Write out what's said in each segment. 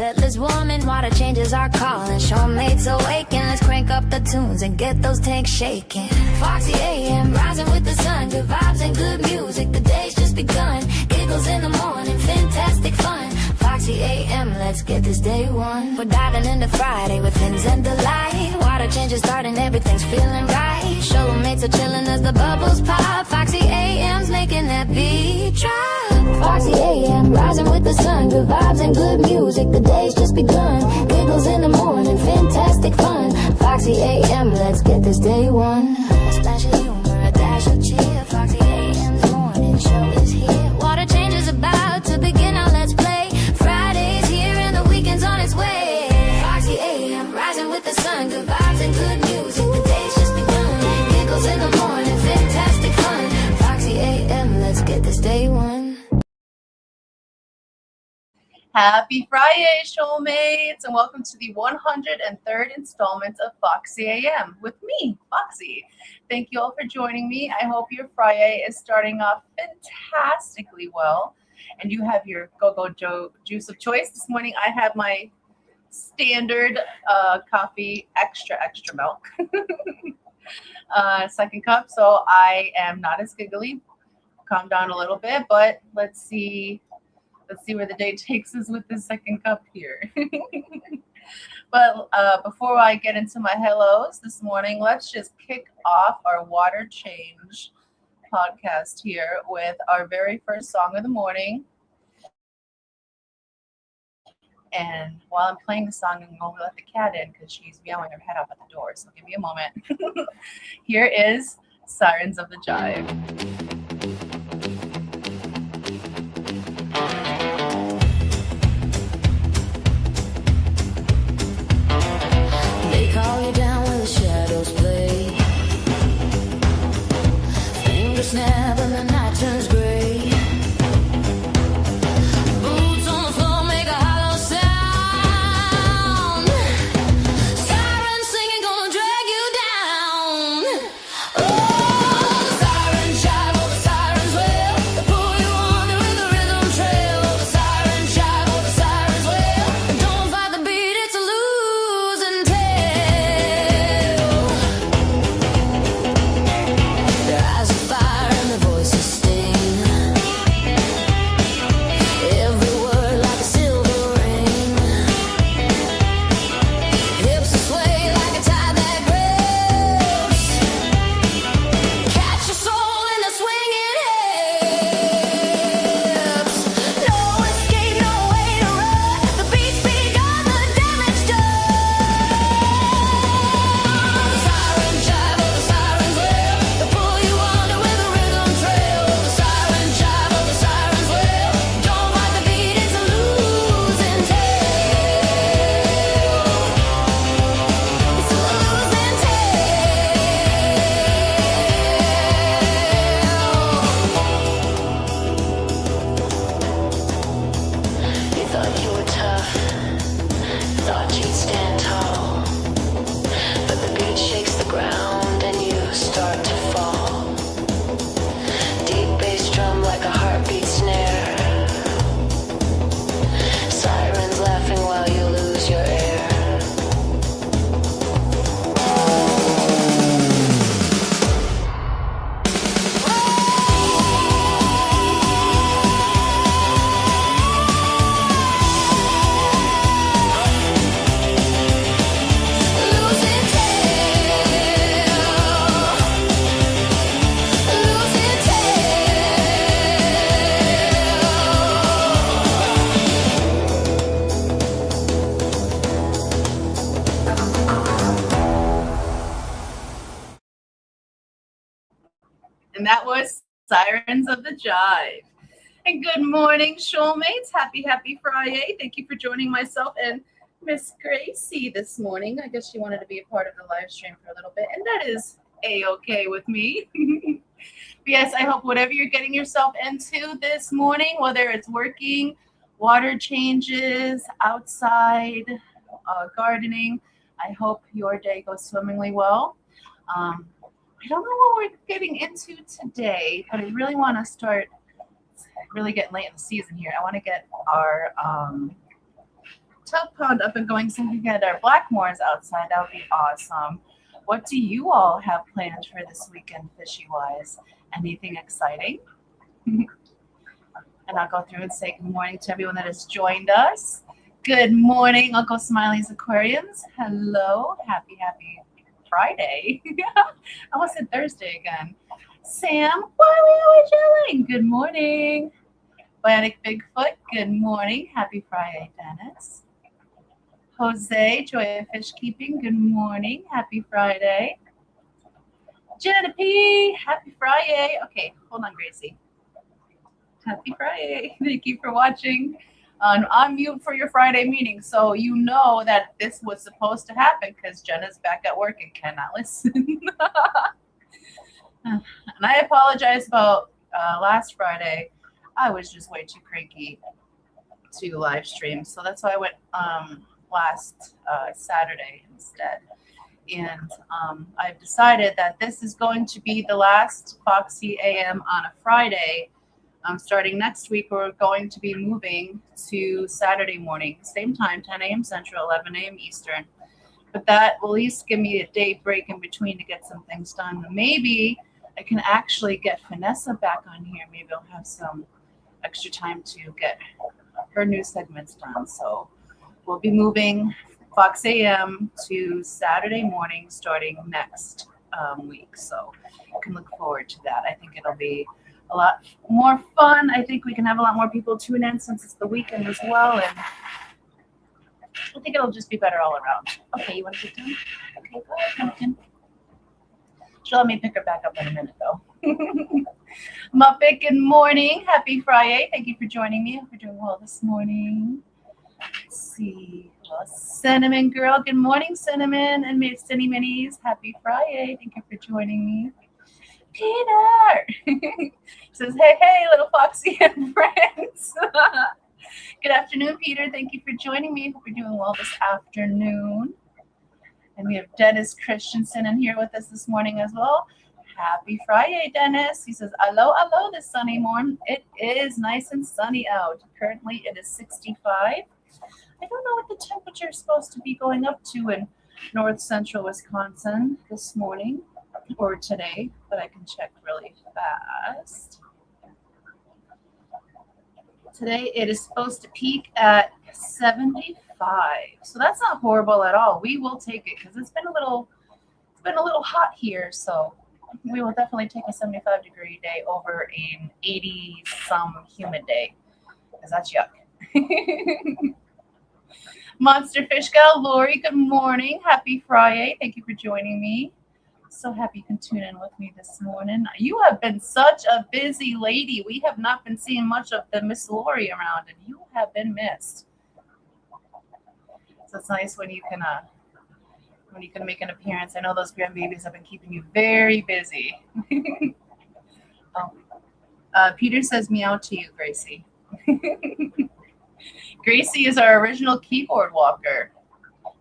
kettle's warming, water changes are calling. Showmates awaken, let's crank up the tunes and get those tanks shaking. Foxie A.M, rising with the sun, good vibes and good music. The day's just begun, giggles in the morning, fantastic fun. Foxie A.M, let's get this day one. We're diving into Friday with pins and delight. Water changes starting, everything's feeling right. Showmates are chilling as the bubbles pop. Foxie A.M's making that beat drop. Foxie A.M, rising with the sun, good vibes and good music. The day's just begun, giggles in the morning, fantastic fun. Foxie A.M, let's get this day one. A splash of humor, a dash of cheer. Foxie A.M's morning show is here. Water changes about to begin, now let's play. Friday's here and the weekend's on its way. Foxie A.M, rising with the sun, good vibes and good music. The day's just begun, giggles in the morning, fantastic fun. Foxie A.M, let's get this day one. Happy Friday, Showmates, and welcome to the 103rd installment of Foxie A.M. with me, Foxie. Thank you all for joining me. I hope your Friday is starting off fantastically well, and you have your go-go juice of choice. This morning, I have my standard coffee, extra milk, second cup, so I am not as giggly. Calm down a little bit, but let's see where the day takes us with the second cup here. But before I get into my hellos this morning, let's just kick off our water change podcast here with our very first song of the morning. And while I'm playing the song, I'm going to let the cat in because she's meowing her head off at the door. So give me a moment. Here is Sirens of the Jive. Call you down where the shadows play. Fingers snap and the night turns gray. Boots on the floor make a hollow sound. Sirens singing gonna drag you down. Oh, the sirens jive, oh the sirens wail. They pull you under with the rhythm trail. Oh, the sirens jive, oh the sirens wail. And don't fight the beat, it's a losing tale. And that was Sirens of the Jive. And good morning, Showmates. Happy Friday. Thank you for joining myself and Miss Gracie this morning. I guess she wanted to be a part of the live stream for a little bit, and that is A-okay with me. Yes, I hope whatever you're getting yourself into this morning, whether it's working, water changes, outside, gardening, I hope your day goes swimmingly well. I don't know what we're getting into today, but I really want to start. It's really getting late in the season here. I want to get our Tub pond up and going so we can get our blackmores outside. That would be awesome. What do you all have planned for this weekend, fishy-wise? Anything exciting? And I'll go through and say good morning to everyone that has joined us. Good morning, Uncle Smiley's Aquariums. Hello. Happy Friday. I almost said Thursday again. Sam, why are we always yelling? Good morning. Bionic Bigfoot, good morning. Happy Friday, Dennis. Jose, Joy of Fish Keeping, good morning. Happy Friday. Jenna P, happy Friday. Okay, hold on, Gracie. Happy Friday. Thank you for watching. On mute for your Friday meeting, so you know that this was supposed to happen because Jenna's back at work and cannot listen. And I apologize about last Friday. I was just way too cranky to live stream, so that's why I went last Saturday instead. And I've decided that this is going to be the last Foxie A.M. on a Friday. Starting next week, we're going to be moving to Saturday morning, same time, 10 a.m. Central, 11 a.m. Eastern. But that will at least give me a day break in between to get some things done. Maybe I can actually get Vanessa back on here. Maybe I'll have some extra time to get her new segments done. So we'll be moving Fox A.M. to Saturday morning starting next week. So you can look forward to that. I think it'll be a lot more fun. I think we can have a lot more people tune in since it's the weekend as well. And I think it'll just be better all around. Okay, you want to get done? Okay, go ahead, Pumpkin. She'll let me pick her back up in a minute, though. Muppet, good morning. Happy Friday. Thank you for joining me. Hope you're doing well this morning. Let's see. Well, Cinnamon Girl, good morning, Cinnamon and Cinny Minis. Happy Friday. Thank you for joining me. Peter says, hey, little Foxy and friends. Good afternoon, Peter. Thank you for joining me. Hope you're doing well this afternoon. And we have Dennis Christensen in here with us this morning as well. Happy Friday, Dennis. He says, hello this sunny morning. It is nice and sunny out. Currently, it is 65. I don't know what the temperature is supposed to be going up to in north central Wisconsin this morning or today, but I can check really fast. Today it is supposed to peak at 75, so that's not horrible at all. We will take it because it's been a little hot here, so we will definitely take a 75-degree day over an 80-some humid day because that's yuck. Monster Fish Gal, Lori, good morning. Happy Friday. Thank you for joining me. So happy you can tune in with me this morning. You have been such a busy lady. We have not been seeing much of the Miss Lori around, and you have been missed. So it's nice when you can make an appearance. I know those grandbabies have been keeping you very busy. Peter says meow to you, Gracie. Gracie is our original keyboard walker.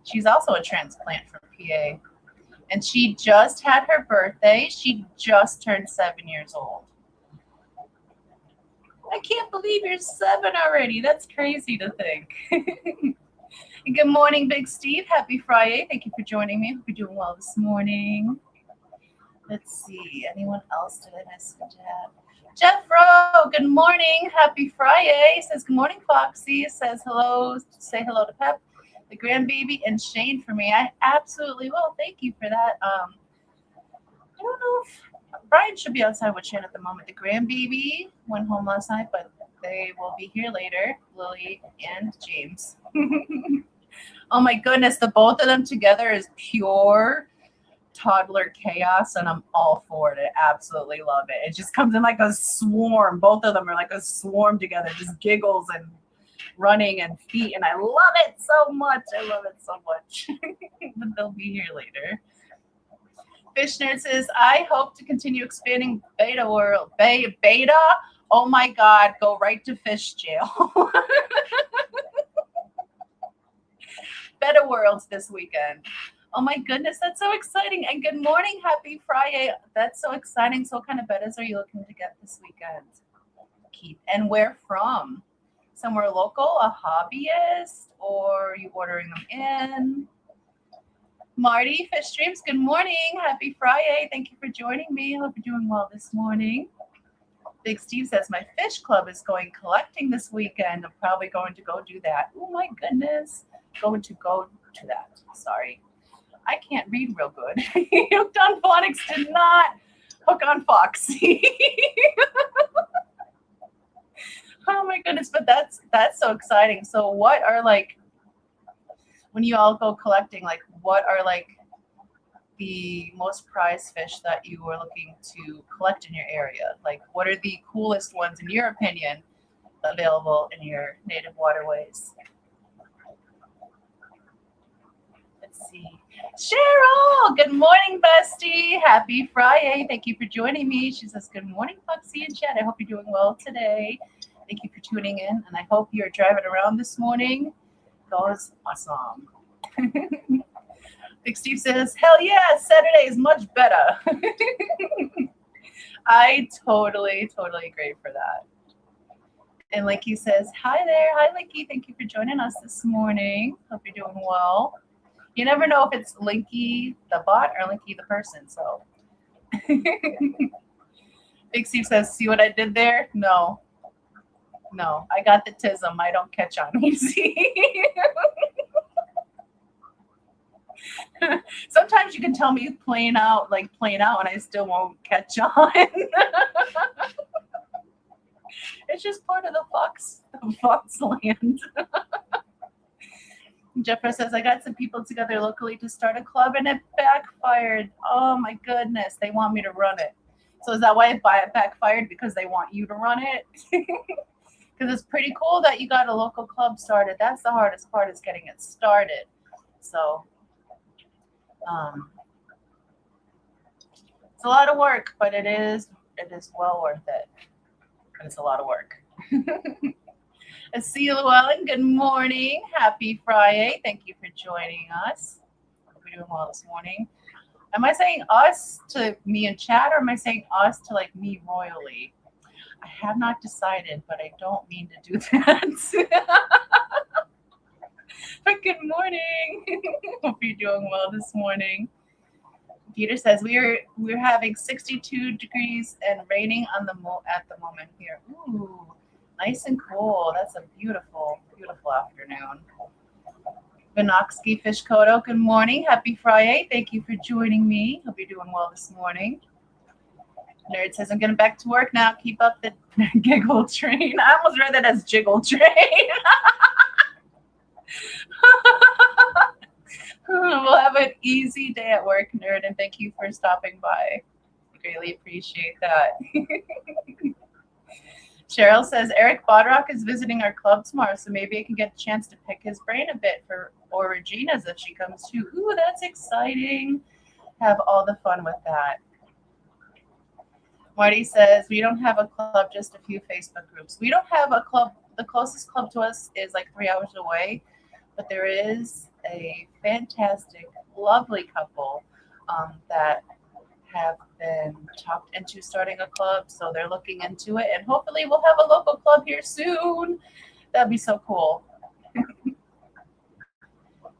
She's also a transplant from PA. And she just had her birthday. She just turned 7 years old. I can't believe you're 7 already. That's crazy to think. Good morning, Big Steve. Happy Friday. Thank you for joining me. Hope you're doing well this morning. Let's see. Anyone else did I miss in chat? Jeff Rowe, good morning. Happy Friday. He says, good morning, Foxy. He says hello. Say hello to Pep, the grandbaby, and Shane for me. I absolutely will. Thank you for that. I don't know if Brian should be outside with Shane at the moment. The grandbaby went home last night, but they will be here later, Lily and James. Oh my goodness, the both of them together is pure toddler chaos, and I'm all for it. I absolutely love it. It just comes in like a swarm. Both of them are like a swarm together, just giggles and running and feet, and I love it so much. I love it so much. But they'll be here later. Fish Nerd says, I hope to continue expanding Beta World. Beta? Oh my God, go right to fish jail. Beta Worlds this weekend. Oh my goodness, that's so exciting. And good morning, happy Friday. That's so exciting. So what kind of betas are you looking to get this weekend? Keith, and where from? somewhere local, a hobbyist, or are you ordering them in? Marty, Fish Streams, good morning. Happy Friday. Thank you for joining me. Hope you're doing well this morning. Big Steve says, my fish club is going collecting this weekend. I'm probably going to go do that. Oh my goodness. Going to go to that. Sorry. I can't read real good. Hooked on Phonics did not hook on Foxy. Oh my goodness, but that's so exciting. So what are like, when you all go collecting, like what are like the most prized fish that you are looking to collect in your area? Like what are the coolest ones in your opinion available in your native waterways? Let's see. Cheryl, good morning, bestie. Happy Friday. Thank you for joining me. She says, good morning, Foxy and Chat. I hope you're doing well today. Thank you for tuning in, and I hope you're driving around this morning. Goes awesome. Big Steve says, hell yeah, Saturday is much better. I totally agree for that. And Linky says, hi there. Hi, Linky. Thank you for joining us this morning. Hope you're doing well. You never know if it's Linky the bot or Linky the person, so. Big Steve says, see what I did there? No, I got the tism. I don't catch on easy. Sometimes you can tell me playing out, and I still won't catch on. It's just part of the fox land. Jeffra says, I got some people together locally to start a club and it backfired. Oh my goodness. They want me to run it. So is that why it backfired? Because they want you to run it? Because it's pretty cool that you got a local club started. That's the hardest part, is getting it started. So it's a lot of work, but it is well worth it. And it's a lot of work. I see you, Llewellyn. Good morning. Happy Friday. Thank you for joining us. Hope you're doing well this morning. Am I saying us to me and chat, or am I saying us to like me royally? I have not decided, but I don't mean to do that. But good morning. Hope you're doing well this morning. Peter says we're having 62 degrees and raining at the moment here. Ooh, nice and cool. That's a beautiful, beautiful afternoon. Vinoxky Fish Kodo, good morning. Happy Friday. Thank you for joining me. Hope you're doing well this morning. Nerd says, I'm getting back to work now. Keep up the giggle train. I almost read that as jiggle train. We'll have an easy day at work, Nerd, and thank you for stopping by. I greatly appreciate that. Cheryl says, Eric Bodrock is visiting our club tomorrow, so maybe I can get a chance to pick his brain a bit or Regina's if she comes too. Ooh, that's exciting. Have all the fun with that. Marty says, we don't have a club, just a few Facebook groups. We don't have a club. The closest club to us is like 3 hours away, but there is a fantastic, lovely couple that have been talked into starting a club, so they're looking into it, and hopefully we'll have a local club here soon. That'd be so cool.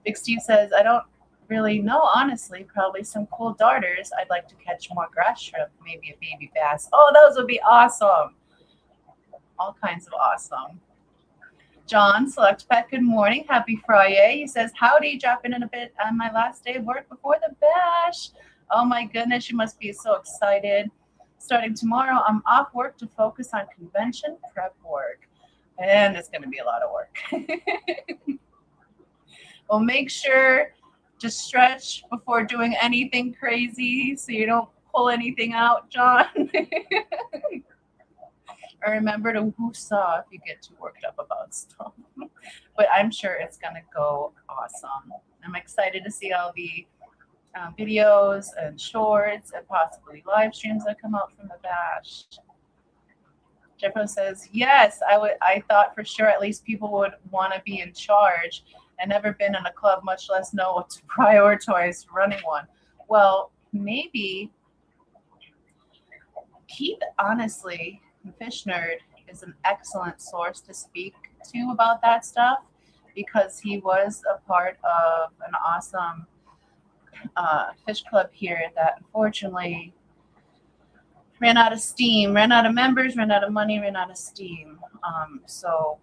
Big Steve says, I don't really know, honestly. Probably some cool darters. I'd like to catch more grass shrimp, maybe a baby bass. Oh, those would be awesome. All kinds of awesome. John, Select Pet, good morning. Happy Friday. He says, howdy, dropping in a bit on my last day of work before the bash. Oh my goodness, you must be so excited. Starting tomorrow, I'm off work to focus on convention prep work. And it's going to be a lot of work. Well, make sure to stretch before doing anything crazy so you don't pull anything out, John. Or remember to woo-saw if you get too worked up about stuff. But I'm sure it's going to go awesome. I'm excited to see all the videos and shorts and possibly live streams that come out from the bash. Jeffro says, yes, I thought for sure at least people would want to be in charge. I've never been in a club, much less know what to prioritize running one. Well, maybe Keith, honestly, Fish Nerd is an excellent source to speak to about that stuff, because he was a part of an awesome fish club here that unfortunately ran out of steam, ran out of members, ran out of money, ran out of steam. So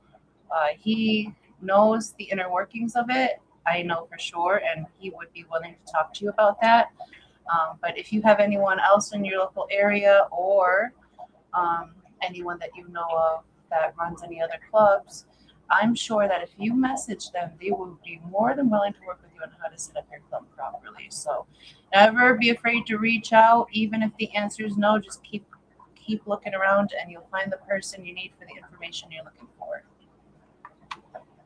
he knows the inner workings of it. I know for sure, and he would be willing to talk to you about that. But if you have anyone else in your local area, or anyone that you know of that runs any other clubs, I'm sure that if you message them, they will be more than willing to work with you on how to set up your club properly. So never be afraid to reach out, even if the answer is no. Just keep looking around, and you'll find the person you need for the information you're looking for.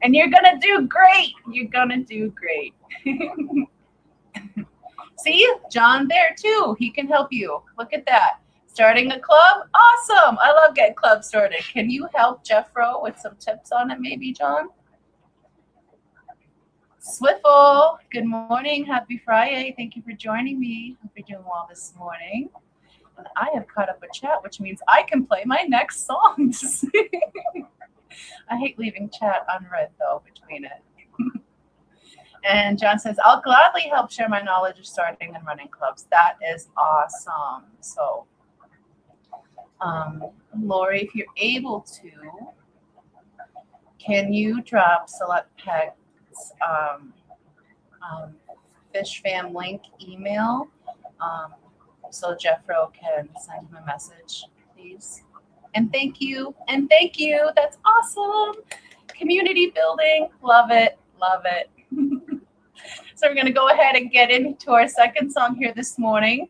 And you're gonna do great. You're gonna do great. See, John there too. He can help you. Look at that. Starting a club? Awesome. I love getting clubs started. Can you help Jeffro with some tips on it maybe, John? Swiffle, good morning. Happy Friday. Thank you for joining me. Hope you're doing well this morning. And I have caught up with chat, which means I can play my next songs. I hate leaving chat unread, though, between it. And John says, I'll gladly help share my knowledge of starting and running clubs. That is awesome. So, Lori, if you're able to, can you drop Select Pet's Fish Fam link email so Jeffro can send him a message, please? And thank you. And thank you. That's awesome. Community building. Love it. Love it. So we're going to go ahead and get into our second song here this morning.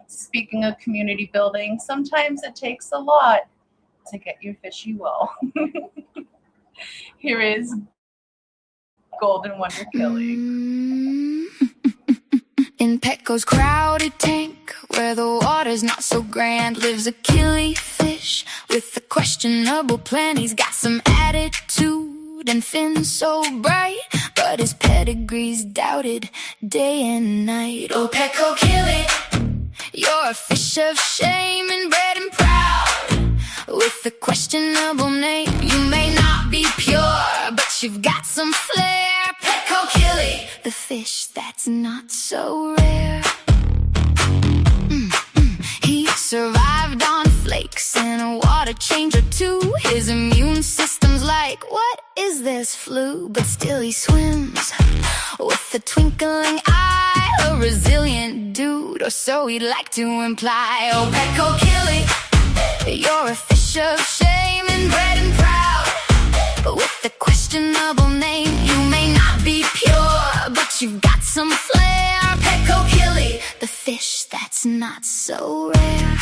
Speaking of community building, sometimes it takes a lot to get your fishy well. Here is Golden Wonder Killie. In Petco's crowded tank, where the water's not so grand, lives a killifish with a questionable plan. He's got some attitude and fins so bright, but his pedigree's doubted day and night. Oh, Petco Killie, you're a fish of shame and bred and proud, with a questionable name. You may not be pure, but you've got some flair. Petco Killie, the fish that's not so rare. He survived on flakes and a water change or two. His immune system's like, what is this flu? But still he swims with a twinkling eye, a resilient dude, or so he'd like to imply. Oh, Petco Killie, you're a fish of shame and bred and proud, but with a questionable name. You may not be pure, but you've got some flair. Petco Killie, the fish that's not so rare.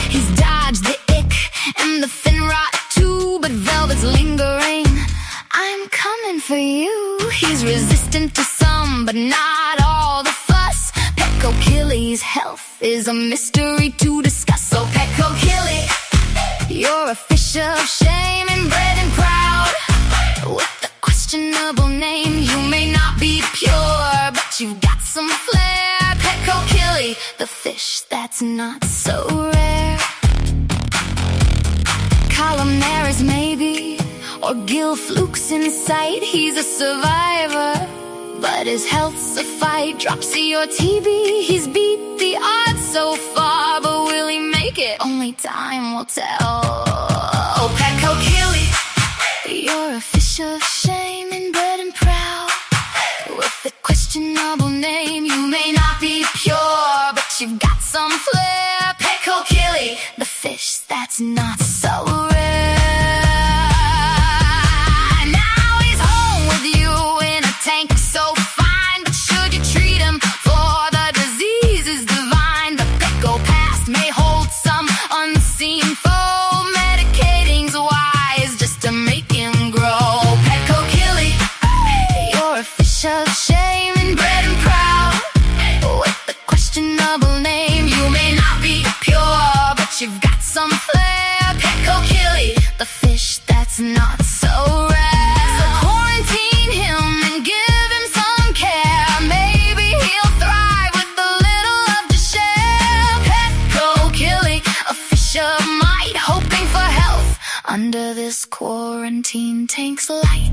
He's dodged the ick and the fin rot too, but velvet's lingering. I'm coming for you. He's resistant to some, but not all the fuss. Petco Killie's health is a mystery to discuss. So Petco Killie, you're a fish of shame and bred and proud, with a questionable name. You may not be pure, but you've got some flair. Petco Killie, the fish that's not so rare. Columnaris maybe, or gill flukes in sight. He's a survivor, but his health's a fight. Dropsy or TB, he's beat the odds so far, but will he make it? Only time will tell. Oh, Petco Killie, you're a fish of shame and bred and proud, with a questionable name. You may not be pure, but you've got some flair. Petco Killie, the fish that's not so rare. Now he's home with you in a tank so fine, but should you treat him for the disease is divine. The Petco past may hold some unseen foe. Medicating's wise just to make him grow. Petco Killie, you're a fish of shame and bred and proud, with a questionable name. You may under this quarantine tank's light.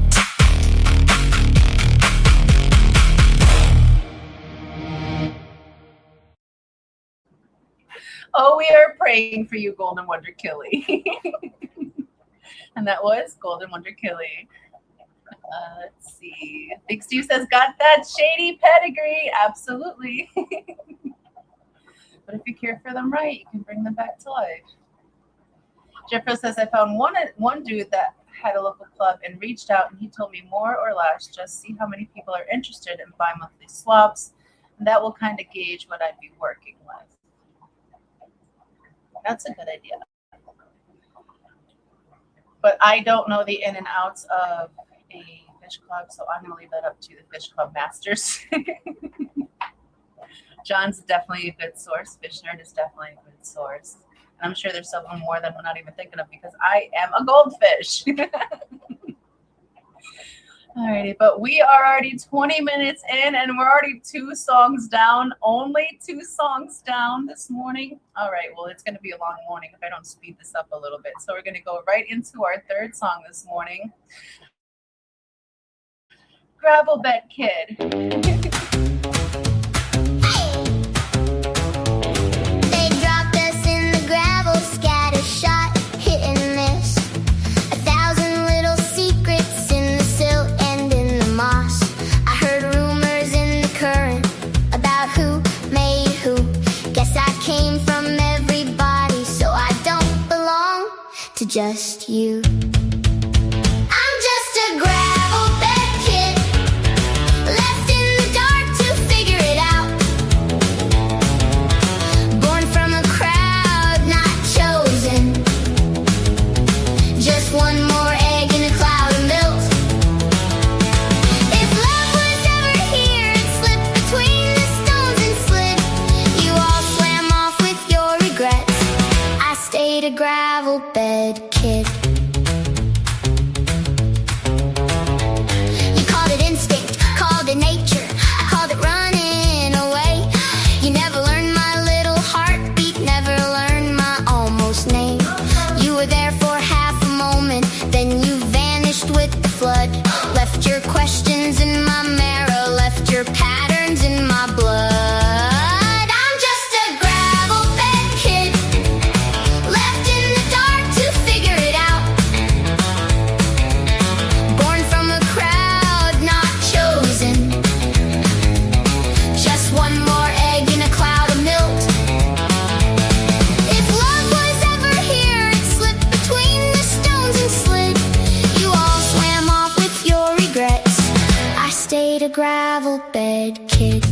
Oh, we are praying for you, Golden Wonder Killy. And that was Golden Wonder Killy. Let's see. Big Steve says, got that shady pedigree. Absolutely. But if you care for them right, you can bring them back to life. Jeffro says, I found one dude that had a local club and reached out, and he told me more or less just see how many people are interested in bi-monthly swaps, and that will kind of gauge what I'd be working with. That's a good idea. But I don't know the in and outs of a fish club, so I'm going to leave that up to the fish club masters. John's definitely a good source. Fish Nerd is definitely a good source. And I'm sure there's someone more that we're not even thinking of because I am a goldfish. Alrighty, but we are already 20 minutes in and we're already 2 songs down. Only 2 songs down this morning. All right, well, it's going to be a long morning if I don't speed this up a little bit. So we're going to go right into our 3rd song this morning. Gravel Bed Kid. Just you. I'm just a gravel bed kid, left in the dark to figure it out. Born from a crowd, not chosen. Just one more egg in a cloud of milk. If love was ever here, it slipped between the stones and slid. You all swam off with your regrets. I stayed a gravel bed kid. You called it instinct, called it nature, I called it running away. You never learned my little heartbeat, never learned my almost name. You were there for half a moment, then you vanished with the flood. Left your questions in my marrow, left your patterns in my blood. Gravel bed kid.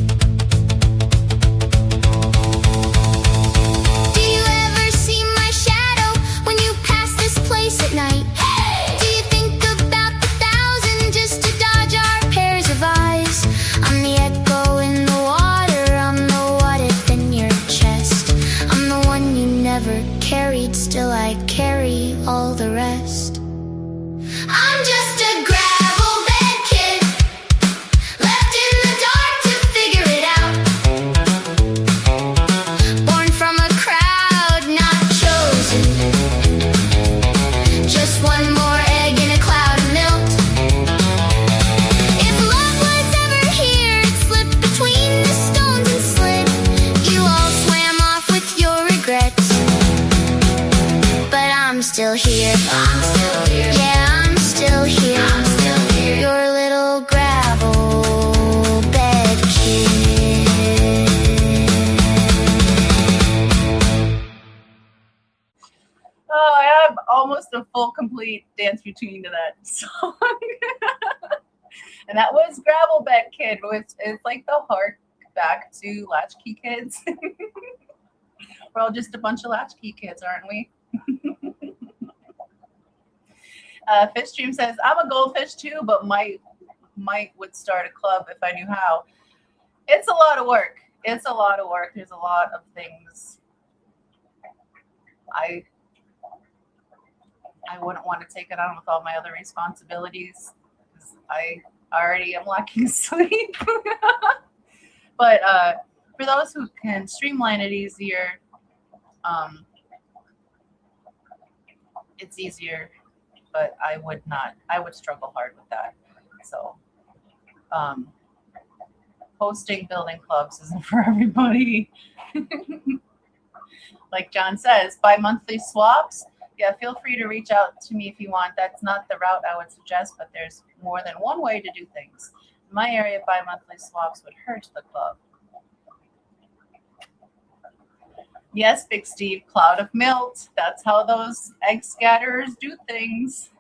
Do you ever see my shadow when you pass this place at night? Hey! Do you think about the 1,000 just to dodge our pairs of eyes? I'm the echo in the water, I'm the what if in your chest. I'm the one you never carried, still I carry all the rest. I'm just a gravel bed kid, left in the dark to figure it out. Born from a crowd, not chosen. Just one more egg in a cloud of milk. If love was ever here, it slipped between the stones and slid. You all swam off with your regrets, but I'm still here. I'm still here. Yeah, I'm still here. I'm still here. Your little gravel bed kid. Oh, I have almost a full complete dance routine to that song. And that was Gravel Bed Kid, which is like the hark back to Latchkey Kids. We're all just a bunch of Latchkey kids, aren't we? Fish Stream says, I'm a goldfish too, but might would start a club if I knew how. It's a lot of work. It's a lot of work. There's a lot of things I wouldn't want to take it on with all my other responsibilities because I already am lacking sleep. But for those who can streamline it easier, it's easier but I would not. I would struggle hard with that. So, hosting building clubs isn't for everybody. Like John says, bi-monthly swaps. Yeah, feel free to reach out to me if you want. That's not the route I would suggest, but there's more than one way to do things. In my area, bi-monthly swaps would hurt the club. Yes, Big Steve, cloud of milk. That's how those egg scatterers do things.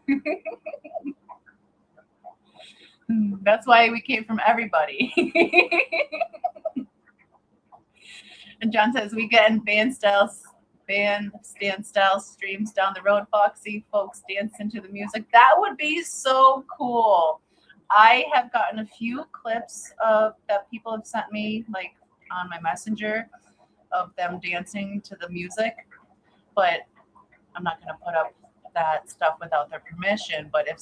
That's why we came from everybody. And John says, we get in bandstand style streams down the road, Foxy. Folks dance into the music. That would be so cool. I have gotten a few clips of that people have sent me, like on my messenger, of them dancing to the music, but I'm not going to put up that stuff without their permission. But if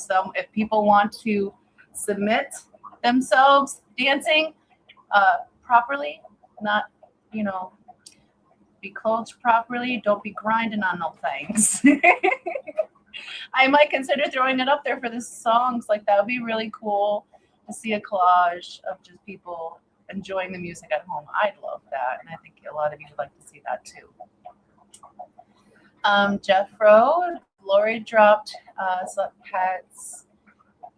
people want to submit themselves dancing properly, not, be clothed properly, don't be grinding on no things. I might consider throwing it up there for the songs. Like, that would be really cool to see a collage of just people enjoying the music at home. I'd love that, and I think a lot of you would like to see that too. Jeffro, Lori dropped Pat's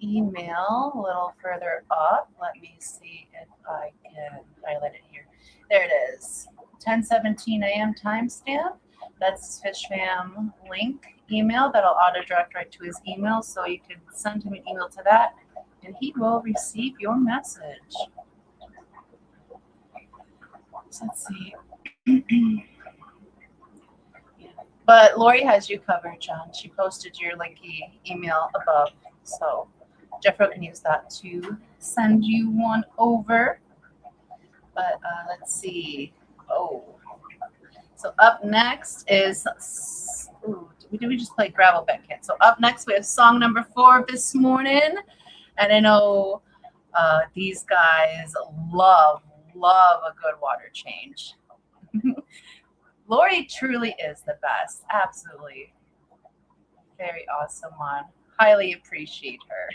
email a little further up. Let me see if I can highlight it here. There it is. 10:17 a.m. timestamp. That's Fish Fam link email that'll auto direct right to his email, so you can send him an email to that, and he will receive your message. So let's see. But Lori has you covered, John. She posted your linky email above, so Jeffro can use that to send you one over. But let's see. Oh, so up next is, did we just play Gravel Bent Kit? So up next we have song number 4 this morning, and I know these guys love a good water change. Lori truly is the best. Absolutely. Very awesome one. Highly appreciate her.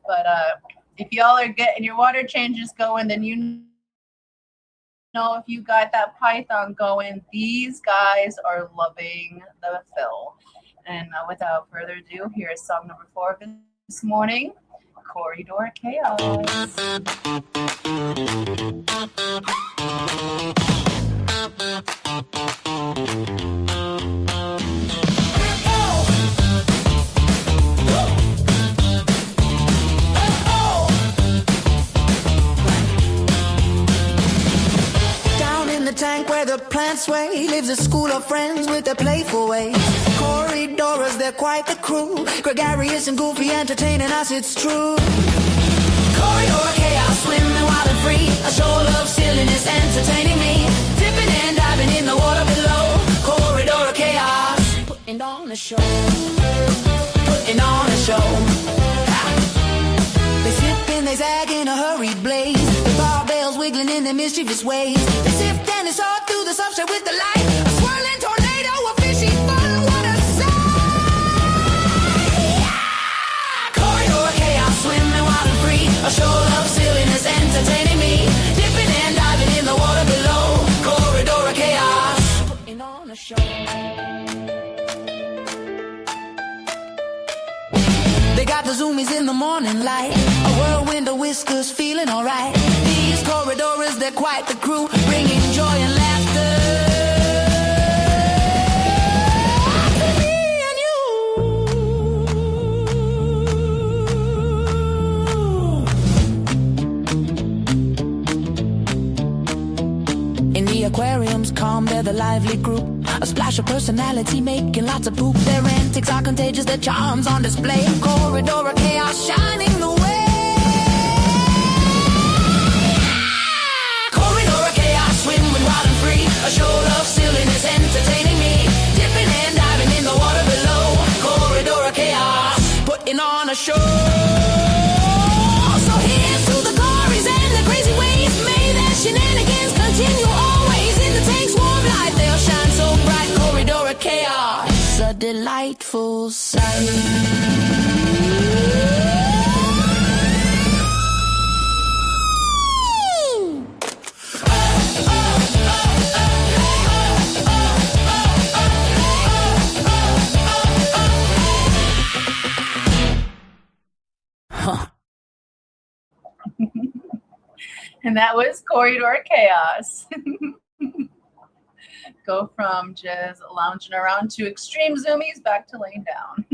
But if y'all are getting your water changes going, then you know, if you got that Python going, these guys are loving the fill. And without further ado, here is song number 4 this morning, Corridor Chaos. Tank where the plants sway lives a school of friends with their playful ways. Corridors, they're quite the crew, gregarious and goofy, entertaining us, it's true. Corridor chaos, swimming wild and free, a show of silliness entertaining me, dipping and diving in the water below. Corridor chaos, putting on a show, putting on a show. They slip and they zag in a hurried blaze, the barbells wiggling in their mischievous ways. They sift and they saw through the substrate with the light, a swirling tornado, a fishy fun, what a sight! Corridor chaos, swimming wild and free, a show of silliness entertaining me, dipping and diving in the water below. Corridor chaos, putting on a show. They got the zoomies in the morning light, a whirlwind of whiskers feeling alright. These corridors, they're quite the crew, bringing joy and laughter to me and you. In the aquariums calm, they're the lively group, a splash of personality making lots of poop. Their antics are contagious, their charms on display. Corridor of chaos shining the way. Corridor of chaos, swimming wild and free, a show of silliness entertaining me, dipping and diving in the water below. Corridor of chaos, putting on a show. So here's to the gories and the crazy ways, may their shenanigans continue always. In the tank's warm light, they'll shine so bright. Corridor of chaos, a delightful beautiful sight. And that was Corridor Chaos. Go from just lounging around to extreme zoomies back to laying down.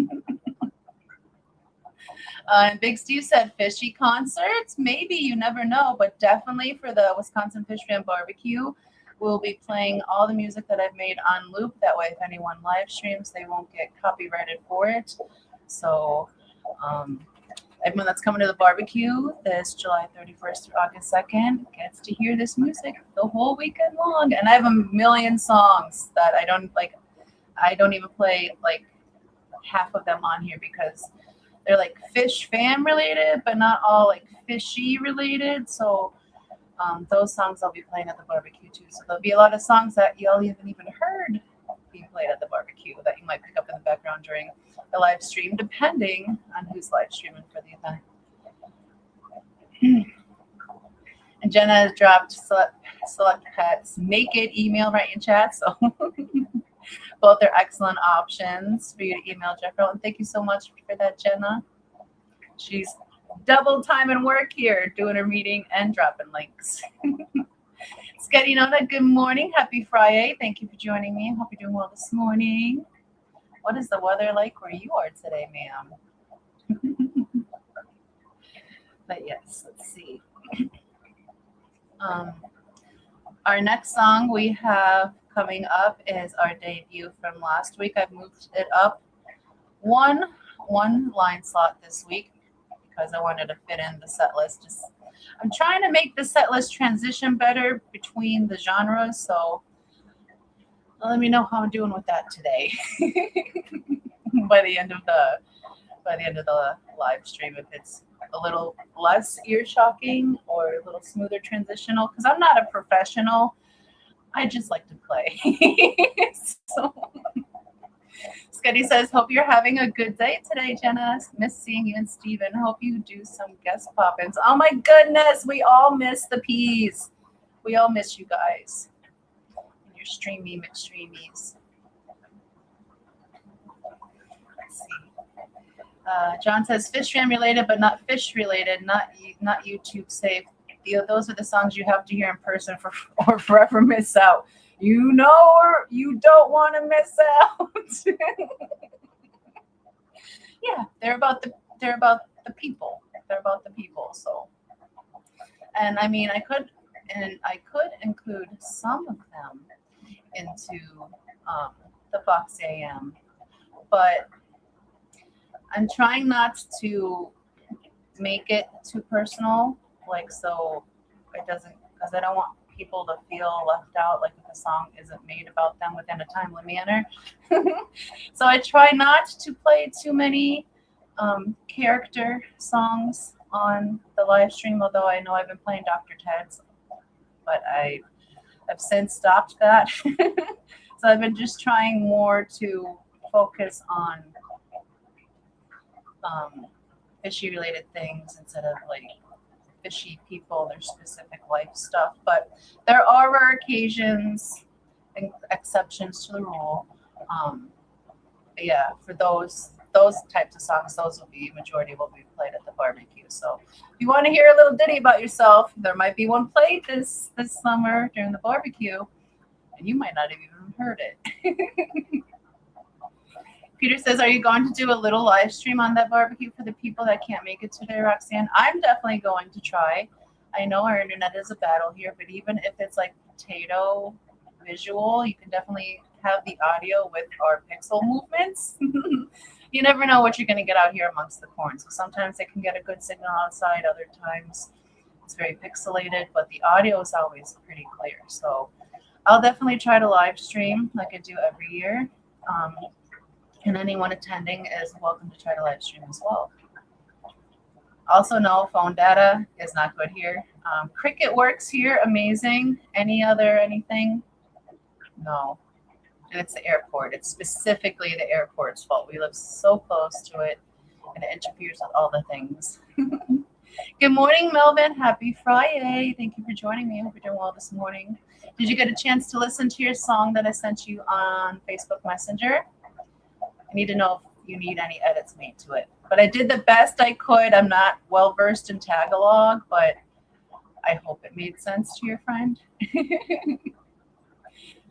And Big Steve said fishy concerts. Maybe, you never know, but definitely for the Wisconsin Fish Fan Barbecue, we'll be playing all the music that I've made on loop. That way, if anyone live streams, they won't get copyrighted for it. So everyone that's coming to the barbecue this July 31st through August 2nd gets to hear this music the whole weekend long. And I have a million songs that I don't like. I don't even play like half of them on here because they're like fish fan related, but not all like fishy related. So those songs I'll be playing at the barbecue too. So there'll be a lot of songs that y'all haven't even heard being played at the barbecue that you might pick up in the background during the live stream, depending on who's live streaming for the event. And Jenna has dropped select pets naked email right in chat. So both are excellent options for you to email Jeffrey. And thank you so much for that, Jenna. She's double time and work here, doing her meeting and dropping links. Sketty Nona, good morning. Happy Friday. Thank you for joining me. Hope you're doing well this morning. What is the weather like where you are today, ma'am? But yes, let's see. Our next song we have coming up is our debut from last week. I've moved it up one line slot this week because I wanted to fit in the set list. I'm trying to make the set list transition better between the genres, so let me know how I'm doing with that today. by the end of the live stream, if it's a little less ear shocking or a little smoother transitional, because I'm not a professional. I just like to play. So Scotty says, hope you're having a good day today, Jenna. Miss seeing you and Steven. Hope you do some guest pop-ins. Oh my goodness, we all miss the P's. We all miss you guys. And your streamy McStreamies. Let's see. John says, fish fan related, but not fish related, not YouTube safe. Those are the songs you have to hear in person or forever miss out. You know, or you don't want to miss out. Yeah, they're about the people. They're about the people. So, and I mean, I could include some of them into the Foxie A.M, but I'm trying not to make it too personal. Like, so it doesn't, because I don't want people to feel left out, like if a song isn't made about them within a timely manner. So I try not to play too many character songs on the live stream, although I know I've been playing Dr. Ted's, but I've since stopped that. So I've been just trying more to focus on fishy related things instead of like fishy people, their specific life stuff. But there are rare occasions and exceptions to the rule. Yeah, for those types of songs, those will be majority will be played at the barbecue. So if you want to hear a little ditty about yourself, there might be one played this summer during the barbecue, and you might not have even heard it. Peter says, are you going to do a little live stream on that barbecue for the people that can't make it today, Roxanne? I'm definitely going to try. I know our internet is a battle here, but even if it's like potato visual, you can definitely have the audio with our pixel movements. You never know what you're going to get out here amongst the corn. So sometimes they can get a good signal outside. Other times it's very pixelated, but the audio is always pretty clear. So I'll definitely try to live stream like I do every year. And anyone attending is welcome to try to live stream as well. Also, no, phone data is not good here. Cricket works here, amazing. Anything? No. And it's the airport. It's specifically the airport's fault. We live so close to it, and it interferes with all the things. Good morning, Melvin. Happy Friday. Thank you for joining me. I hope you're doing well this morning. Did you get a chance to listen to your song that I sent you on Facebook Messenger? I need to know if you need any edits made to it. But I did the best I could. I'm not well-versed in Tagalog, but I hope it made sense to your friend.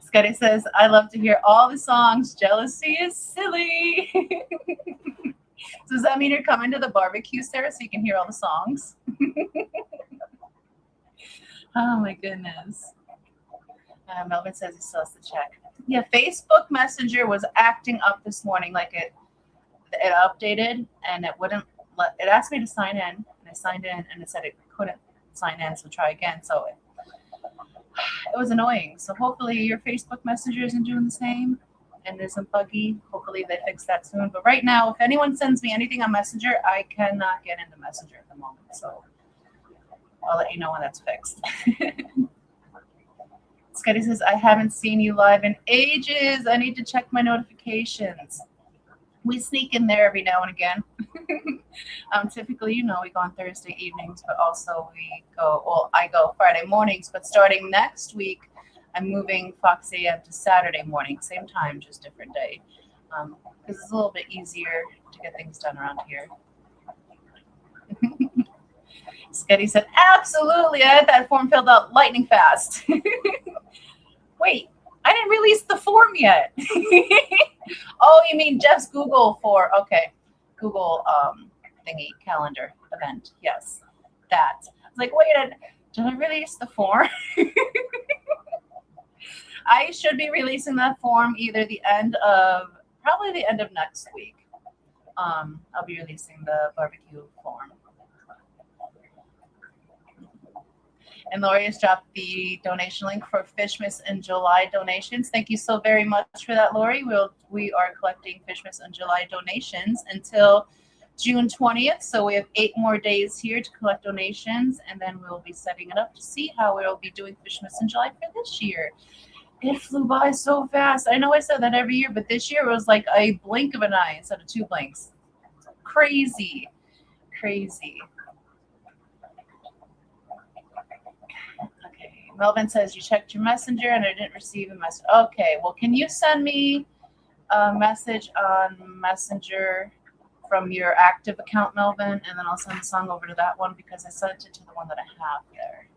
Scotty says, I love to hear all the songs. Jealousy is silly. So does that mean you're coming to the barbecue, Sarah, so you can hear all the songs? Oh, my goodness. Melvin says he still has to check. Yeah, Facebook Messenger was acting up this morning, like it updated, and it wouldn't let. It asked me to sign in, and I signed in, and it said it couldn't sign in, so try again. So it was annoying. So hopefully your Facebook Messenger isn't doing the same and isn't buggy. Hopefully they fix that soon. But right now, if anyone sends me anything on Messenger, I cannot get into Messenger at the moment. So I'll let you know when that's fixed. Scotty says, I haven't seen you live in ages. I need to check my notifications. We sneak in there every now and again. Typically, we go on Thursday evenings, but also I go Friday mornings. But starting next week, I'm moving Foxie A.M to Saturday morning, same time, just different day. Because it's a little bit easier to get things done around here. Scotty said, absolutely. I had that form filled out lightning fast. Wait, I didn't release the form yet. Oh, you mean Jeff's Google Google thingy, calendar event. Yes, that. I was like, wait, did I release the form? I should be releasing that form either probably the end of next week. I'll be releasing the barbecue form. And Lori has dropped the donation link for Fishmas in July donations. Thank you so very much for that, Lori. We are collecting Fishmas in July donations until June 20th. So we have 8 more days here to collect donations, and then we'll be setting it up to see how we'll be doing Fishmas in July for this year. It flew by so fast. I know I said that every year, but this year it was like a blink of an eye instead of 2 blinks. Crazy, crazy. Melvin says you checked your messenger and I didn't receive a message. Okay, well, can you send me a message on Messenger from your active account, Melvin? And then I'll send the song over to that one because I sent it to the one that I have there.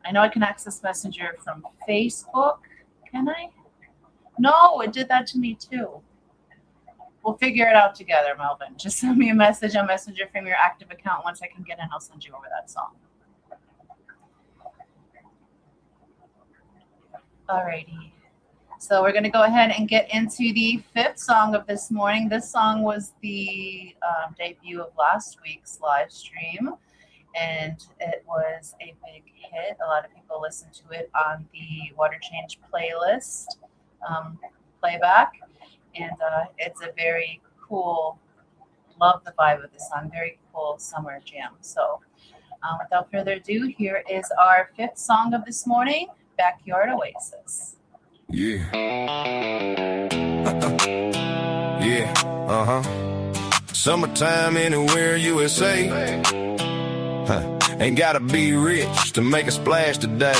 I know I can access Messenger from Facebook. Can I? No, it did that to me too. We'll figure it out together, Melvin. Just send me a message on Messenger from your active account. Once I can get in, I'll send you over that song. Alrighty, so we're going to go ahead and get into the 5th song of this morning. This song was the debut of last week's live stream, and it was a big hit. A lot of people listened to it on the Water Change playlist playback, and it's a very cool, love the vibe of the song, very cool summer jam. So without further ado, here is our 5th song of this morning, Backyard Oasis. Yeah. Yeah. Summertime anywhere, USA. Ain't gotta be rich to make a splash today.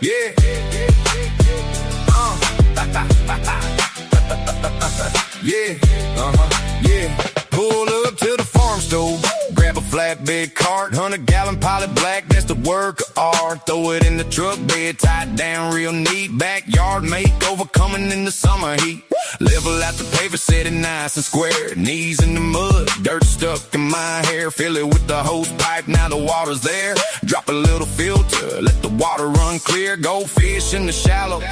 Yeah. Yeah. Yeah. Pull up to the farm stove. Grab a flatbed cart, 100-gallon pilot black, that's the work of art. Throw it in the truck bed, tie it down real neat. Backyard makeover coming in the summer heat. Level out the paver, set it nice and square. Knees in the mud, dirt stuck in my hair. Fill it with the hose pipe, now the water's there. Drop a little filter, let the water run clear. Go fish in the shallows,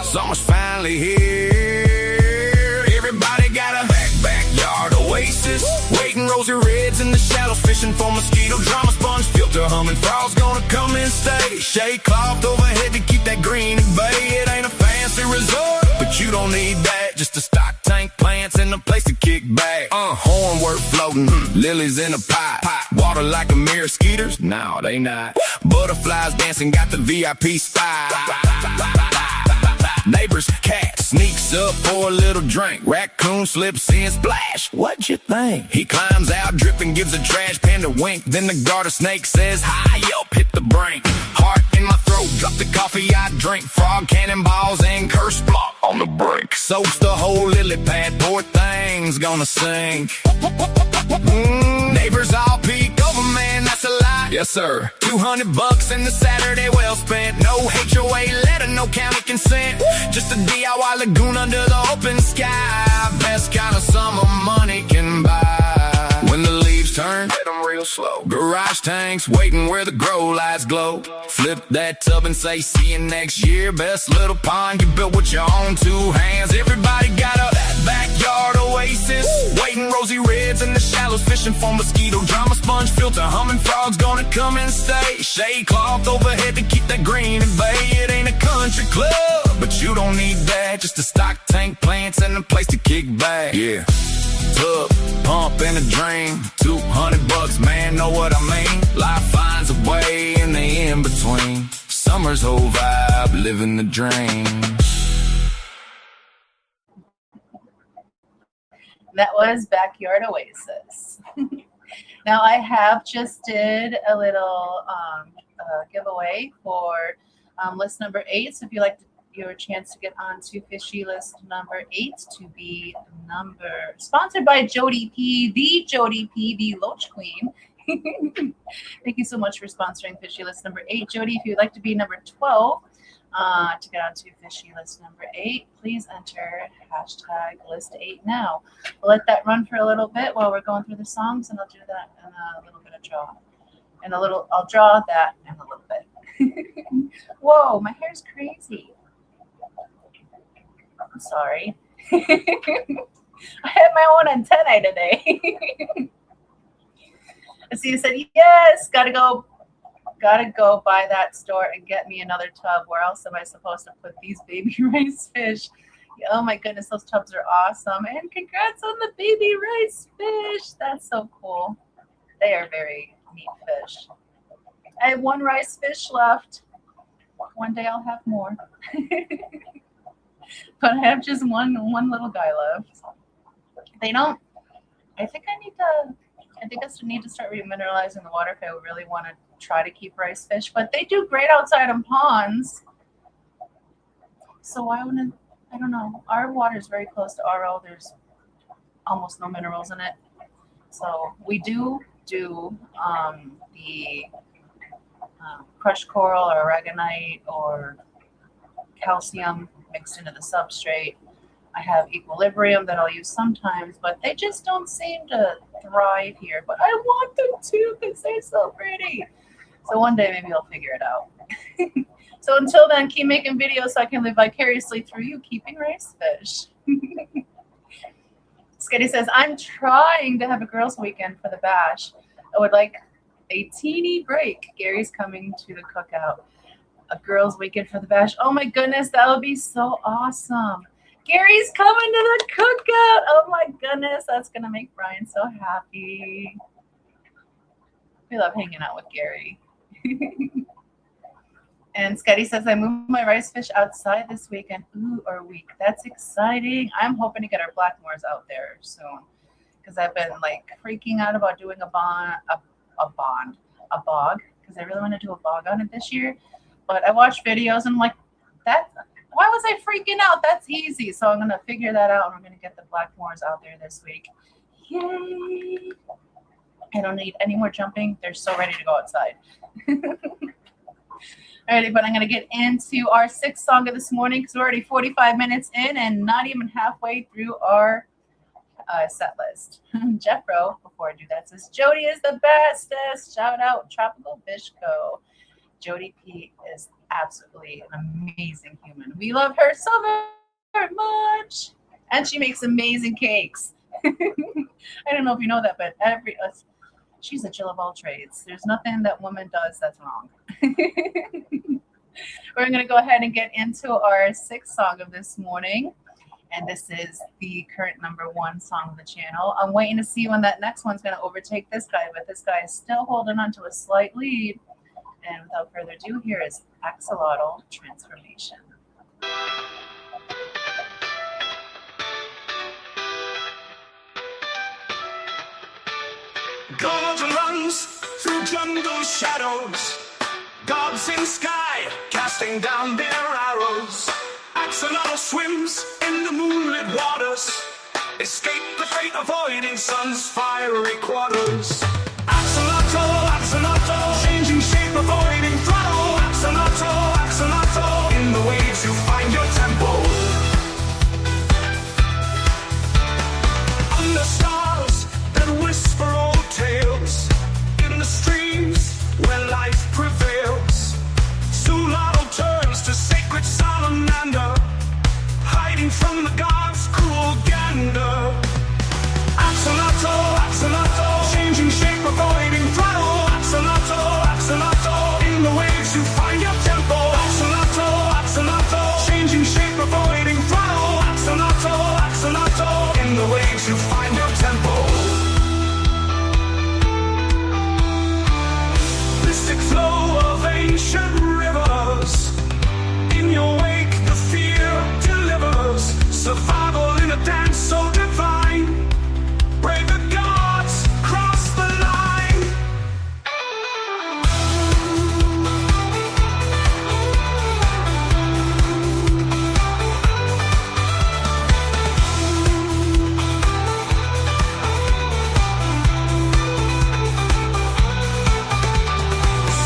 summer's finally here. Everybody got a backyard oasis. Waiting rosy reds in the shallows, fishing for mosquito, drama sponge, filter humming. Frogs gonna come and stay. Shade cloth overhead to keep that green at bay. It ain't a fancy fancy resort, but you don't need that. Just a stock tank, plants, and a place to kick back. Horn work floating, lilies in a pot. Water like a mirror, skeeters? No, they not. Butterflies dancing, got the VIP spot. Neighbor's cat sneaks up for a little drink. Raccoon slips in, splash. What'd you think? He climbs out, dripping, gives a trash panda wink. Then the garter snake says, hi, yelp, hit the brink. Heart in my throat, drop the coffee I drink. Frog cannonballs and curse block on the brink. Soaks the whole lily pad, poor thing's gonna sink. Neighbors all peek over, man, that's a lie. Yes, sir. $200 in the Saturday well spent. No HOA letter, no county consent. Just a DIY lagoon under the open sky. Best kind of summer money can buy. When the leaves turn, hit them real slow. Garage tanks waiting where the grow lights glow. Flip that tub and say, see you next year. Best little pond you built with your own two hands. Everybody got a backyard oasis. Waiting rosy reds in the shallows, fishing for mosquito drama. Sponge filter humming, frogs gonna come and stay. Shade cloth overhead to keep that green at bay. It ain't a country club, but you don't need that. Just a stock tank, plants, and a place to kick back. Yeah. Tub, pump, and a drain. $200, man, know what I mean? Life finds a way in the in-between. Summer's whole vibe, living the dream. That was Backyard Oasis. Now I have just did a little giveaway for list number 8. So if you like your chance to get onto fishy list number 8 to be sponsored by Jody P, the Loach Queen. Thank you so much for sponsoring fishy list number 8, Jody. If you'd like to be number 12 to get onto fishy list number 8, please enter hashtag list 8 now. We'll let that run for a little bit while we're going through the songs, and I'll do that in a little bit of draw. And I'll draw that in a little bit. Whoa, my hair's crazy. I'm sorry. I had my own antennae today. See, you said, yes, gotta go by that store and get me another tub. Where else am I supposed to put these baby rice fish? Oh my goodness, those tubs are awesome. And congrats on the baby rice fish. That's so cool. They are very neat fish. I have one rice fish left. One day I'll have more. But I have just one little guy left. I think I need to start remineralizing the water if I really want to try to keep rice fish, but they do great outside in ponds. So I don't know. Our water is very close to RO. There's almost no minerals in it. So we do the crushed coral or aragonite or calcium mixed into the substrate. I have equilibrium that I'll use sometimes, but they just don't seem to thrive here. But I want them to because they're so pretty. So one day maybe I'll figure it out. So until then, keep making videos so I can live vicariously through you keeping rice fish. Skitty says, I'm trying to have a girls' weekend for the bash. I would like a teeny break. Gary's coming to the cookout. A girls' weekend for the bash. Oh my goodness, that would be so awesome. Gary's coming to the cookout. Oh my goodness, that's going to make Brian so happy. We love hanging out with Gary. And Scotty says, I moved my rice fish outside this weekend. Ooh, or week. That's exciting. I'm hoping to get our Blackmores out there soon. Because I've been like freaking out about doing a bog. Because I really want to do a bog on it this year. But I watched videos and I'm like, why was I freaking out? That's easy. So I'm going to figure that out. And I'm going to get the Blackmores out there this week. Yay. I don't need any more jumping. They're so ready to go outside. Alrighty, but I'm going to get into our 6th song of this morning because we're already 45 minutes in and not even halfway through our set list. Jeffro, before I do that, says, Jody is the bestest. Shout out Tropical Fish Co. Jody P is absolutely an amazing human. We love her so very much. And she makes amazing cakes. I don't know if you know that, but she's a Jill of all trades. There's nothing that woman does that's wrong. We're going to go ahead and get into our sixth song of this morning. And this is the current #1 song of the channel. I'm waiting to see when that next one's going to overtake this guy, but this guy is still holding on to a slight lead. And without further ado, here is Axolotl Transformation. Golden runs through jungle shadows, gods in sky casting down their arrows. Axolotl swims in the moonlit waters, escape the fate avoiding sun's fiery quarters. Axolotl, axolotl, changing shape, avoiding throttle. Axolotl, axolotl, in the waves you find your tempo. Under stars that whisper old tales, in the streams where life prevails, Axolotl turns to sacred salamander, hiding from the gods' cruel gander. Axolotl, axolotl, changing shape, avoiding throttle. Axolotl, axolotl, in the waves you find your tempo. Axolotl, axolotl, changing shape, avoiding throttle. Axolotl, axolotl, in the waves you find your tempo. Mystic flow of ancient rivers, in your wake the fear delivers. Survival in a dance so divine, brave the gods cross the line.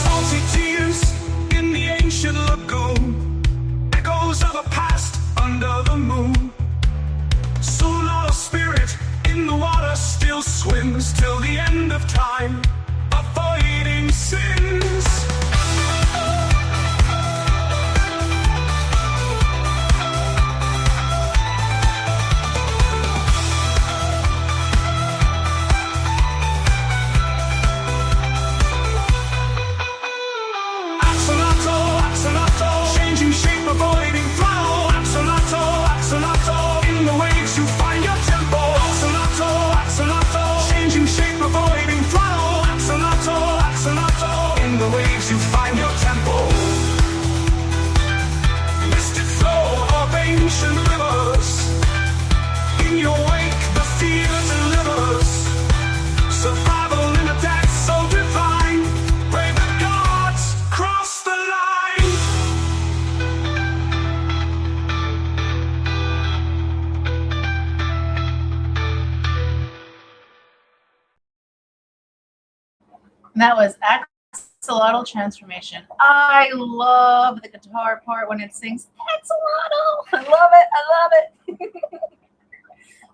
Salty tears in the ancient lagoon, echoes of a past under the moon. Axolotl spirit in the water still swims till the end of time, avoiding sins. Axolotl, axolotl, changing shape, avoiding throttle. Axolotl, axolotl, in the waves you find your tempo. Axolotl, axolotl, changing shape, avoiding throttle. Axolotl, axolotl, in the waves you find your tempo. Mystic flow of ancient rivers, in your wake the fear delivers. Survival in a dance so divine, brave the gods cross the line. And that was Axolotl Transformation. I love the guitar part when it sings Axolotl. I love it. I love it.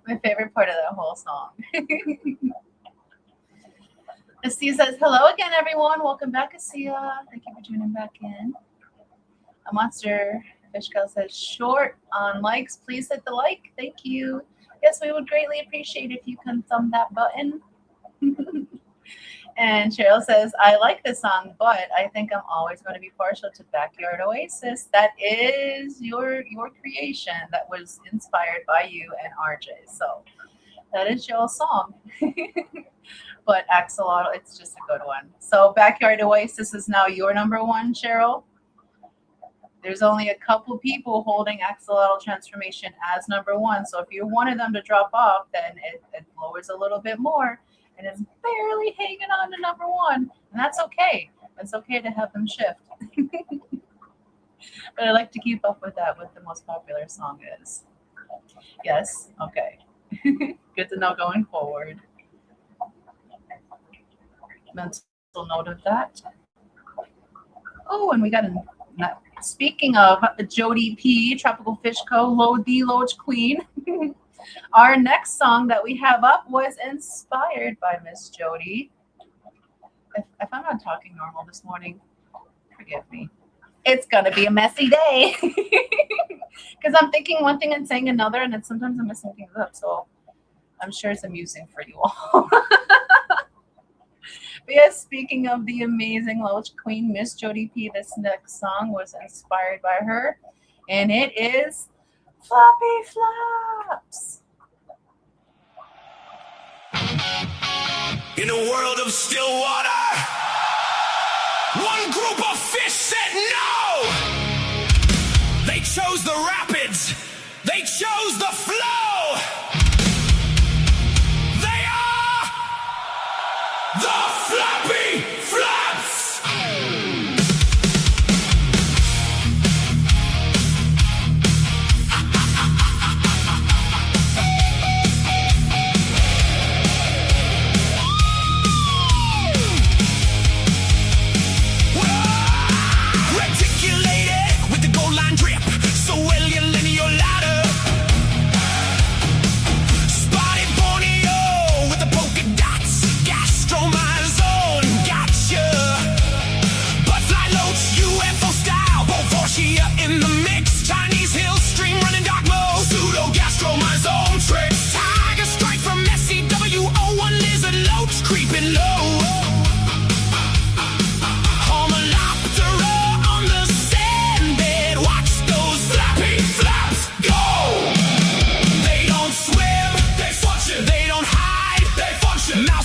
My favorite part of that whole song. Asia says, hello again, everyone. Welcome back, Asia. Thank you for tuning back in. A Monster Fish Girl says, short on likes. Please hit the like. Thank you. Yes, we would greatly appreciate if you can thumb that button. And Cheryl says, I like this song, but I think I'm always going to be partial to Backyard Oasis. That is your creation that was inspired by you and RJ. So that is your song. But Axolotl, it's just a good one. So Backyard Oasis is now your #1, Cheryl. There's only a couple people holding Axolotl Transformation as #1. So if you wanted them to drop off, then it lowers a little bit more. And it's barely hanging on to #1. And that's okay. It's okay to have them shift. But I like to keep up with that, what the most popular song is. Yes? Okay. Good to know going forward. Mental note of that. Oh, and we got speaking of Jody P, Tropical Fish Co, Load the Loach Queen. Our next song that we have up was inspired by Miss Jody. If I'm not talking normal this morning, forgive me. It's gonna be a messy day. Because I'm thinking one thing and saying another, and then sometimes I'm messing things up. So I'm sure it's amusing for you all. But yes, speaking of the amazing Loach Queen, Miss Jody P, this next song was inspired by her, and it is Floppy Flops. In a world of still water, one group of fish said no. They chose the rapids. They chose the flow. They are the Floppy Flops. Reticulated with the gold line drip, so well you linear ladder. Spotted Borneo with the polka dots, gastromyzone, gotcha. Butterfly Loach, UFO style, Foxie in the mix. Chinese hill stream running dark mode, pseudo gastromyzone tricks. Tiger strike from SCWO1 lizard Loach creeping low.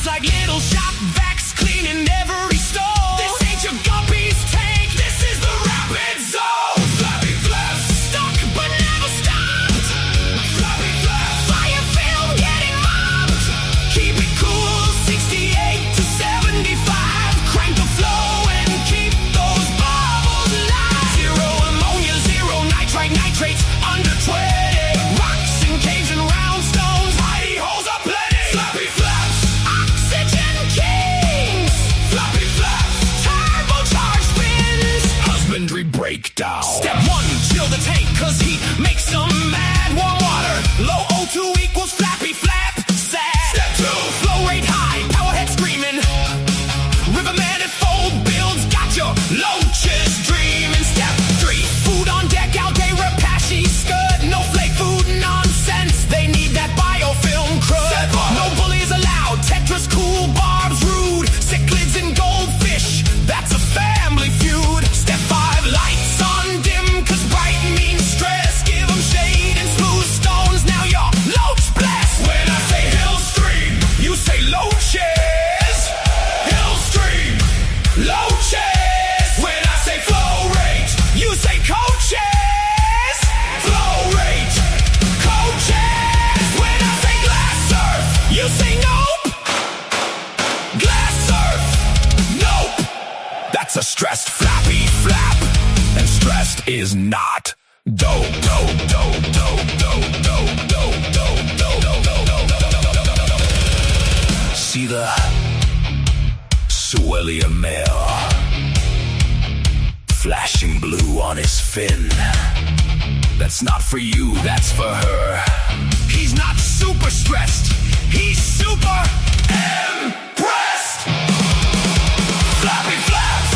Like little shop vacs cleaning every stall. This ain't your guppy's tank, this is the rapid zone. Floppy Flaps, stuck but never stopped. Floppy Flaps, fire film getting mobbed. Keep it cool, 68 to 75. Crank the flow and keep those bubbles alive. Zero ammonia, zero nitrite, nitrates under 20. Rocks and caves and round stones, hidey holes are plenty. Floppy Flaps. Oxygen Kings, Floppy Flaps, turbocharged spins, husbandry breakdown. Step 1, chill the tank, cause he makes them mad. Warm water, low O2 equals Flappy Flap, sad. Step 2, flow rate high, powerhead screaming. River manifold builds, got your loaches dreaming. Step 3, food on deck, algae, rapashi, scud. No flake food nonsense, they need that biofilm crud. No bullies allowed, Tetris cool, barbs rude. Cichlids and goldfish, that's a family feud. Step 5, lights on dim, cause bright means stress. Give them shade and smooth stones, now you're Loach blessed. When I say hill stream, you say Loaches. Hill stream, Loaches. When I say flow rate, you say coaches. Flow rate, coaches. When I say glass surf, you say nope. Glass surf, nope. That's a stressed Flappy Flap, and stressed is not. Dope, dope, dope, dope, dope, dope, dope, dope, dope, dope, dope, dope, dope. See the Swellia male flashing blue on his fin. That's not for you, that's for her. He's not super stressed, he's super impressed. Floppy Flaps.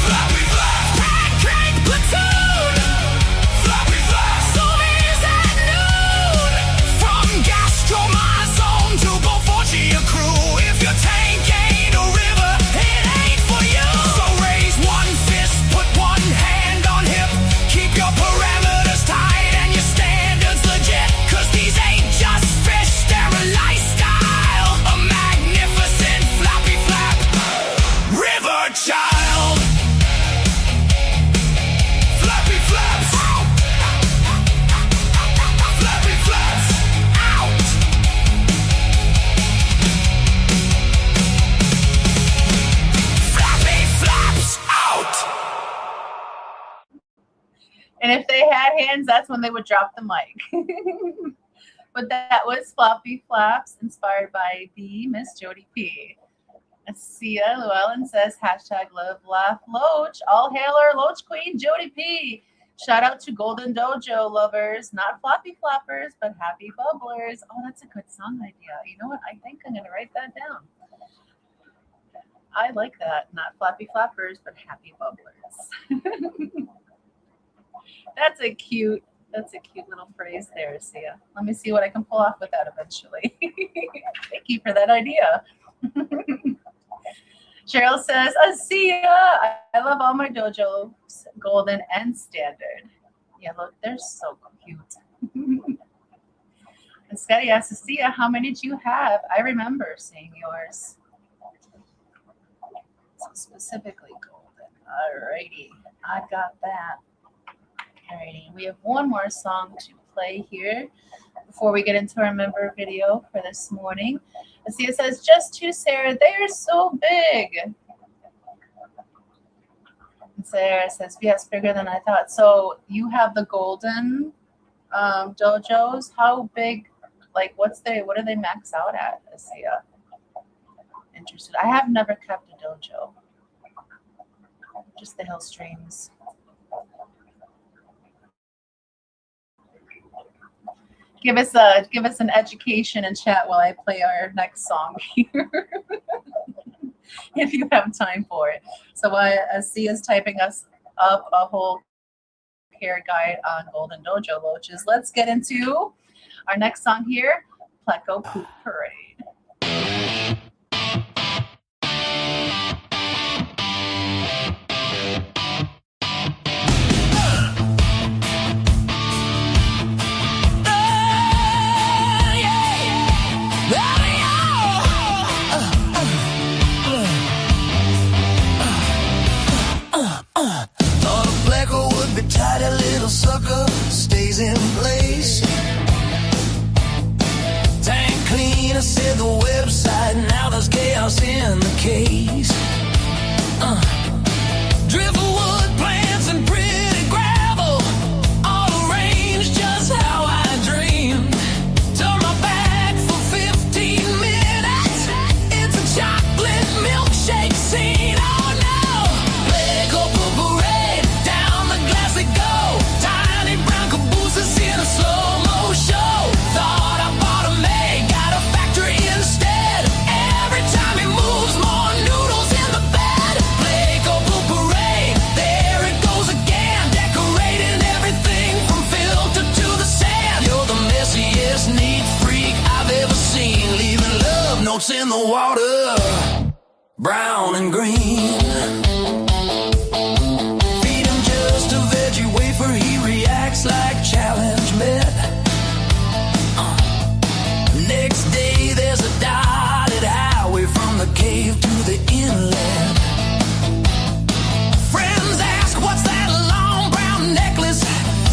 Floppy Flaps. Crank platoon. Floppy Flaps. Zoomies at noon. From gastromyzone to Foxie crew. If your tank ain't a river, it ain't for you. So raise one fist, put one hand on hip. Keep your parameters tight and your standards legit. Cause these ain't just fish, they're a lifestyle. A magnificent Floppy Flap river child. Floppy Flaps. Floppy Flaps out. Floppy Flaps out. And if they had hands, that's when they would drop the mic. But that was Floppy Flaps, inspired by the Miss Jody P. Sia Llewellyn says, hashtag love, laugh, Loach. All hail our Loach Queen, Jody P. Shout out to Golden Dojo lovers, not floppy floppers, but happy bubblers. Oh, that's a good song idea. You know what? I think I'm going to write that down. I like that. Not flappy flappers, but happy bubblers. That's a cute little phrase there, Sia. Let me see what I can pull off with that eventually. Thank you for that idea. Cheryl says, Sia, I love all my dojos, golden and standard. Yeah, look, they're so cute. And Scotty asks, Sia, how many do you have? I remember seeing yours. So specifically golden. Alrighty, I got that. Alrighty, we have one more song to play here before we get into our member video for this morning. Sia says, just two, Sarah, they are so big. And Sarah says, yes, bigger than I thought. So you have the golden dojos. How big, like what do they max out at, Sia? Interested. I have never kept a dojo. Just the hill streams. Give us an education in chat while I play our next song here, if you have time for it. So Sia is typing us up a whole care guide on Golden Dojo loaches. Let's get into our next song here, Pleco Poop Parade. Tight, a little sucker stays in place. Tank clean, I said the website. Now there's chaos in the case. Driftwood plants and pretty gravel, all arranged just how I dreamed. Turn my back for 15 minutes. It's a chocolate milkshake scene. Oh no, Pleco parade down the glass they go. Tiny brown cabooses in a slow-mo show. Thought I bought a maid, got a factory instead. Every time he moves, more noodles in the bed. Pleco parade, there it goes again. Decorating everything from filter to the sand. You're the messiest neat freak I've ever seen. Leaving love notes in the water, brown and green. Feed him just a veggie wafer, he reacts like challenge met. Next day there's a dotted highway from the cave to the inlet. Friends ask, what's that long brown necklace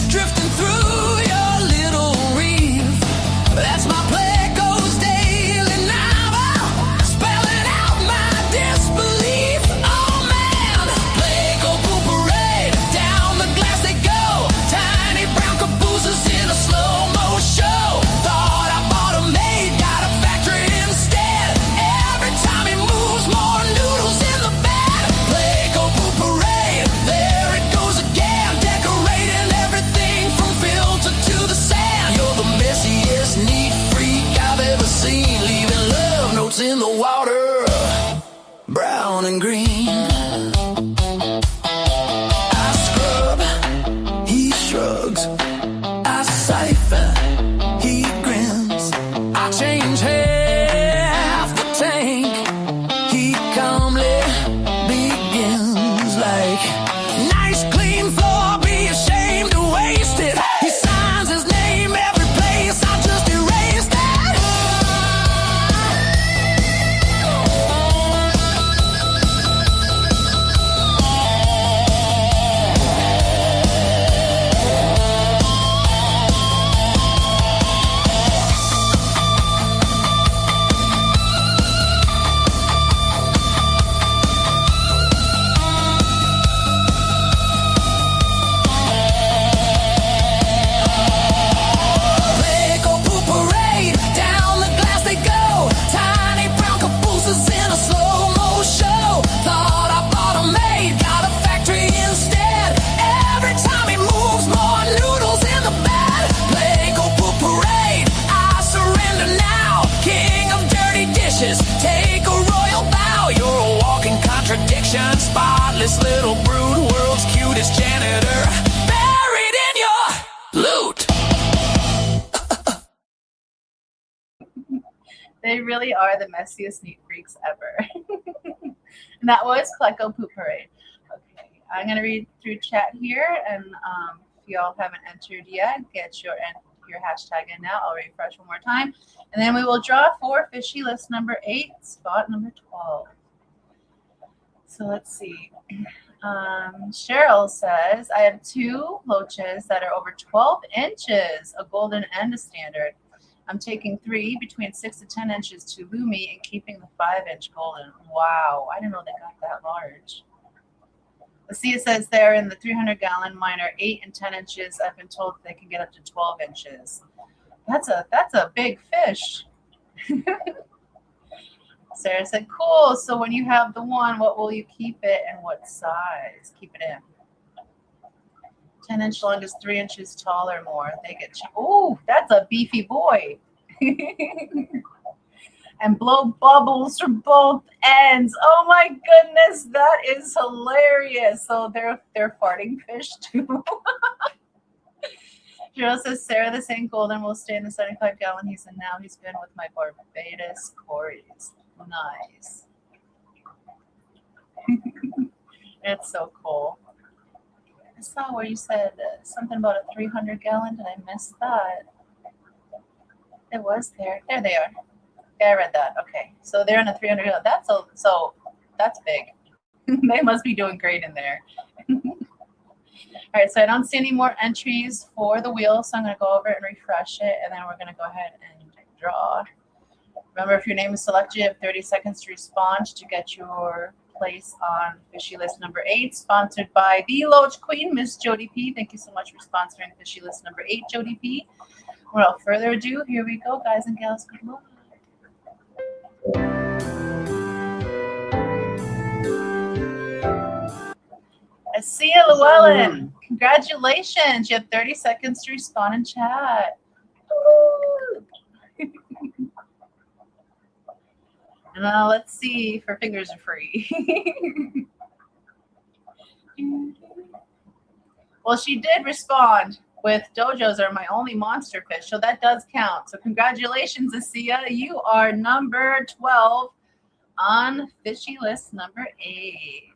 drifting through your little reef? That's my Pleco's daily novel, spelling out my disbelief. Oh man, They really are the messiest neat freaks ever. And that was Pleco Poop Parade. Okay, I'm going to read through chat here, and if y'all haven't entered yet, get your hashtag in now. I'll refresh one more time, and then we will draw for fishy list number 8, spot number 12. So let's see. Cheryl says, I have 2 loaches that are over 12 inches, a golden and a standard. I'm taking 3 between 6 to 10 inches to Lumi and keeping the 5-inch golden. Wow, I didn't know they got that large. Lucia says they're in the 300-gallon. Mine are 8 and 10 inches. I've been told they can get up to 12 inches. That's a big fish. Sarah said, cool. So when you have the one, what will you keep it and what size? Keep it in. 10-inch long is 3 inches tall or more. They get cheap. Oh, that's a beefy boy. And blow bubbles from both ends. Oh my goodness, that is hilarious. So they're farting fish too. Cheryl says, Sarah, the same golden will stay in the 75-gallon he's in now. He's been with my Barbados Corys. Nice. It's so cool. I saw where you said something about a 300-gallon. Did I miss that? It was there. There they are. Yeah, I read that. Okay, so they're in a 300-gallon. That's big. They must be doing great in there. All right, so I don't see any more entries for the wheel, so I'm going to go over and refresh it, and then we're going to go ahead and draw. Remember, if your name is selected, you have 30 seconds to respond to get your place on Fishy List number 8, sponsored by the Loach Queen, Miss Jody P. Thank you so much for sponsoring Fishy List number 8, Jody P. Without further ado, here we go, guys and gals. Good luck. Asia Llewellyn, congratulations. You have 30 seconds to respond in chat. And now let's see if her fingers are free. Well, she did respond with dojos are my only monster fish, so that does count. So congratulations, Asia. You are number 12 on Fishy List number 8.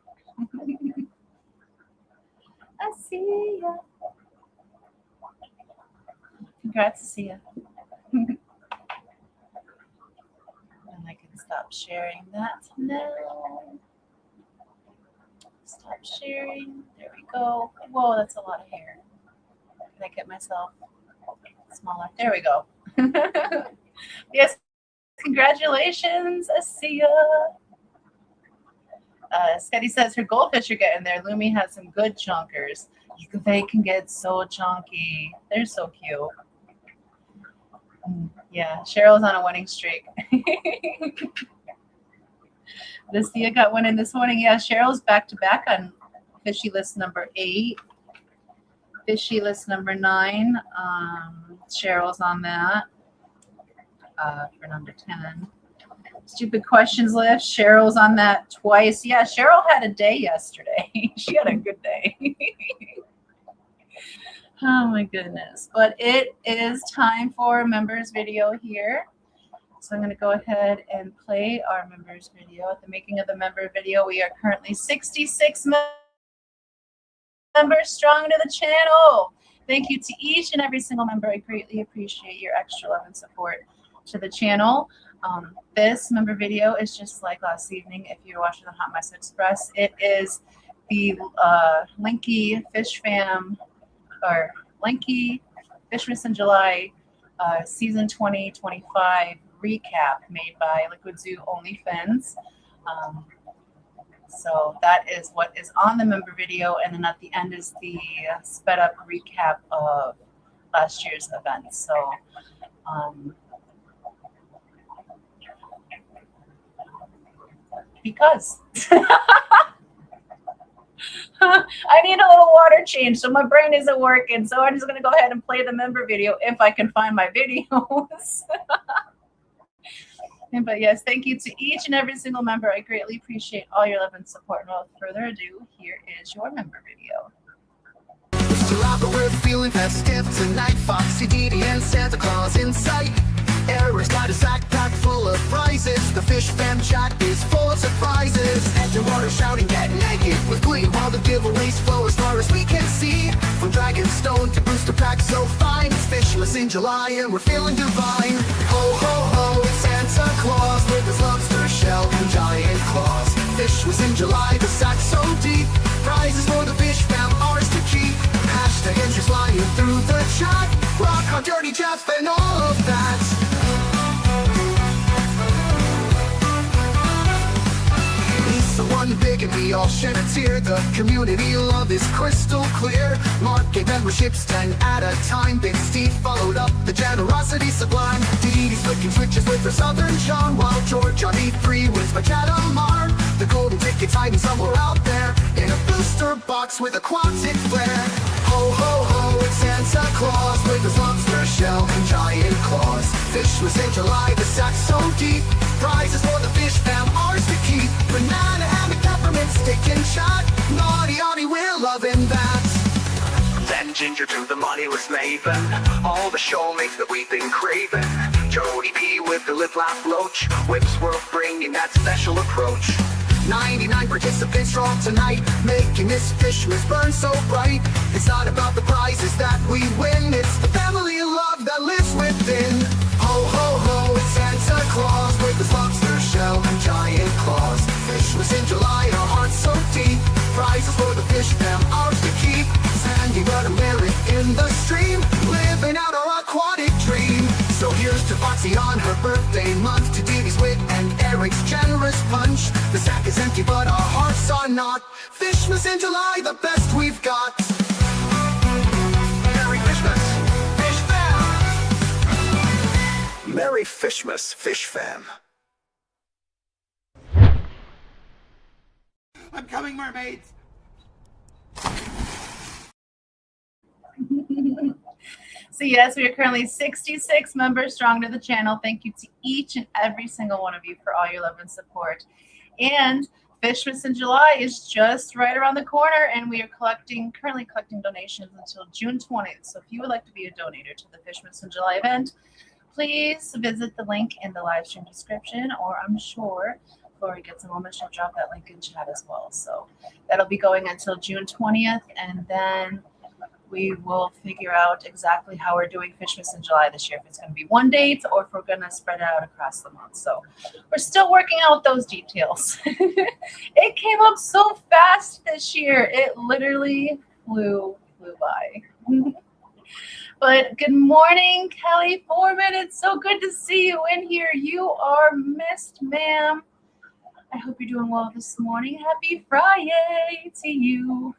Asia. Congrats, Asia. And I can stop sharing that now. Stop sharing. There we go. Whoa, that's a lot of hair. Can I get myself smaller? There we go. Yes, congratulations, Asia. Scotty says her goldfish are getting there. Lumi has some good chunkers. They can get so chunky. They're so cute. Yeah, Cheryl's on a winning streak. Lucia got one in this morning. Yeah, Cheryl's back to back on Fishy List number 8. Fishy List number 9. Cheryl's on that for number 10. Stupid questions list. Cheryl's on that twice. Yeah, Cheryl had a day yesterday. She had a good day. Oh my goodness. But it is time for a members video here. So I'm going to go ahead and play our members video. At the making of the member video, we are currently 66 members strong to the channel. Thank you to each and every single member. I greatly appreciate your extra love and support to the channel. This member video is just like last evening. If you're watching the Hot Mess Express, it is the Linky Fish Fam or Linky Fishmas in July season 2025 recap made by Liquid Zoo Only Fins. So that is what is on the member video, and then at the end is the sped up recap of last year's events. So because I need a little water change, so my brain isn't working. So I'm just going to go ahead and play the member video if I can find my videos. But yes, thank you to each and every single member. I greatly appreciate all your love and support. And without further ado, here is your member video. Throughout the world, feeling festive tonight. Foxy, Dee Dee, and Santa Claus in sight. Eric's got a sack pack full of prizes. The Fish Fam chat is full of surprises. Enter water shouting, get naked with glee, while the giveaways flow as far as we can see. From Dragonstone to booster packs so fine, it's Fishless in July and we're feeling divine. Ho ho ho, it's Santa Claus with his lobster shell and giant claws. Fishless in July, the sack's so deep. Prizes for the Fish Fam, ours to keep. Hashtag entries flying through the chat. Rock on Dirty Jeff and all of that. He's the one big and we all shed a tear. The community love is crystal clear. Mark gave memberships 10 at a time. Big Steve followed up the generosity sublime. Dee Dee's flicking switches with her southern charm, while George on E3 with Machado Mar. The golden ticket's hiding somewhere out there in a booster box with aquatic flair. Ho ho ho, it's Santa Claus with his lobster shell and giant claws. Fishless in July, the sack's so deep. Prizes for the Fish Fam, ours to keep. Banana, ham, and peppermint stick and shot. Naughty, naughty, we're loving that. Then Ginger to the money was Maven. All the showmates that we've been craving. Jody P with the lip laugh loach. Whips world bringing that special approach. 99 participants strong tonight, making this Fishless burn so bright. It's not about the prizes that we win, it's the family love that lives within. Ho ho ho, it's Santa Claus with his lobster shell and giant claws. Fishless in July, our hearts so deep. Prizes for the Fish Fam, ours to keep. Sandy got a lyric in the stream, living out our aquatic dream. So here's to Foxie on her birthday month, to Dee Dee's wit and Eric's generous punch. The sack is empty but our hearts are not. Fishless in July, the best we've got. Merry Fishmas, Fish Fam. Merry Fishmas, Fish Fam. I'm coming, mermaids! So yes, we are currently 66 members strong to the channel. Thank you to each and every single one of you for all your love and support. And Fishmas in July is just right around the corner, and we are currently collecting donations until June 20th. So if you would like to be a donator to the Fishmas in July event, please visit the link in the live stream description, or I'm sure Lori gets a moment, she'll drop that link in chat as well. So that'll be going until June 20th, and then we will figure out exactly how we're doing Fishmas in July this year, if it's going to be one date or if we're going to spread it out across the month. So we're still working out those details. It came up so fast this year. It literally flew by. But good morning, Kelly Foreman. It's so good to see you in here. You are missed, ma'am. I hope you're doing well this morning. Happy Friday to you.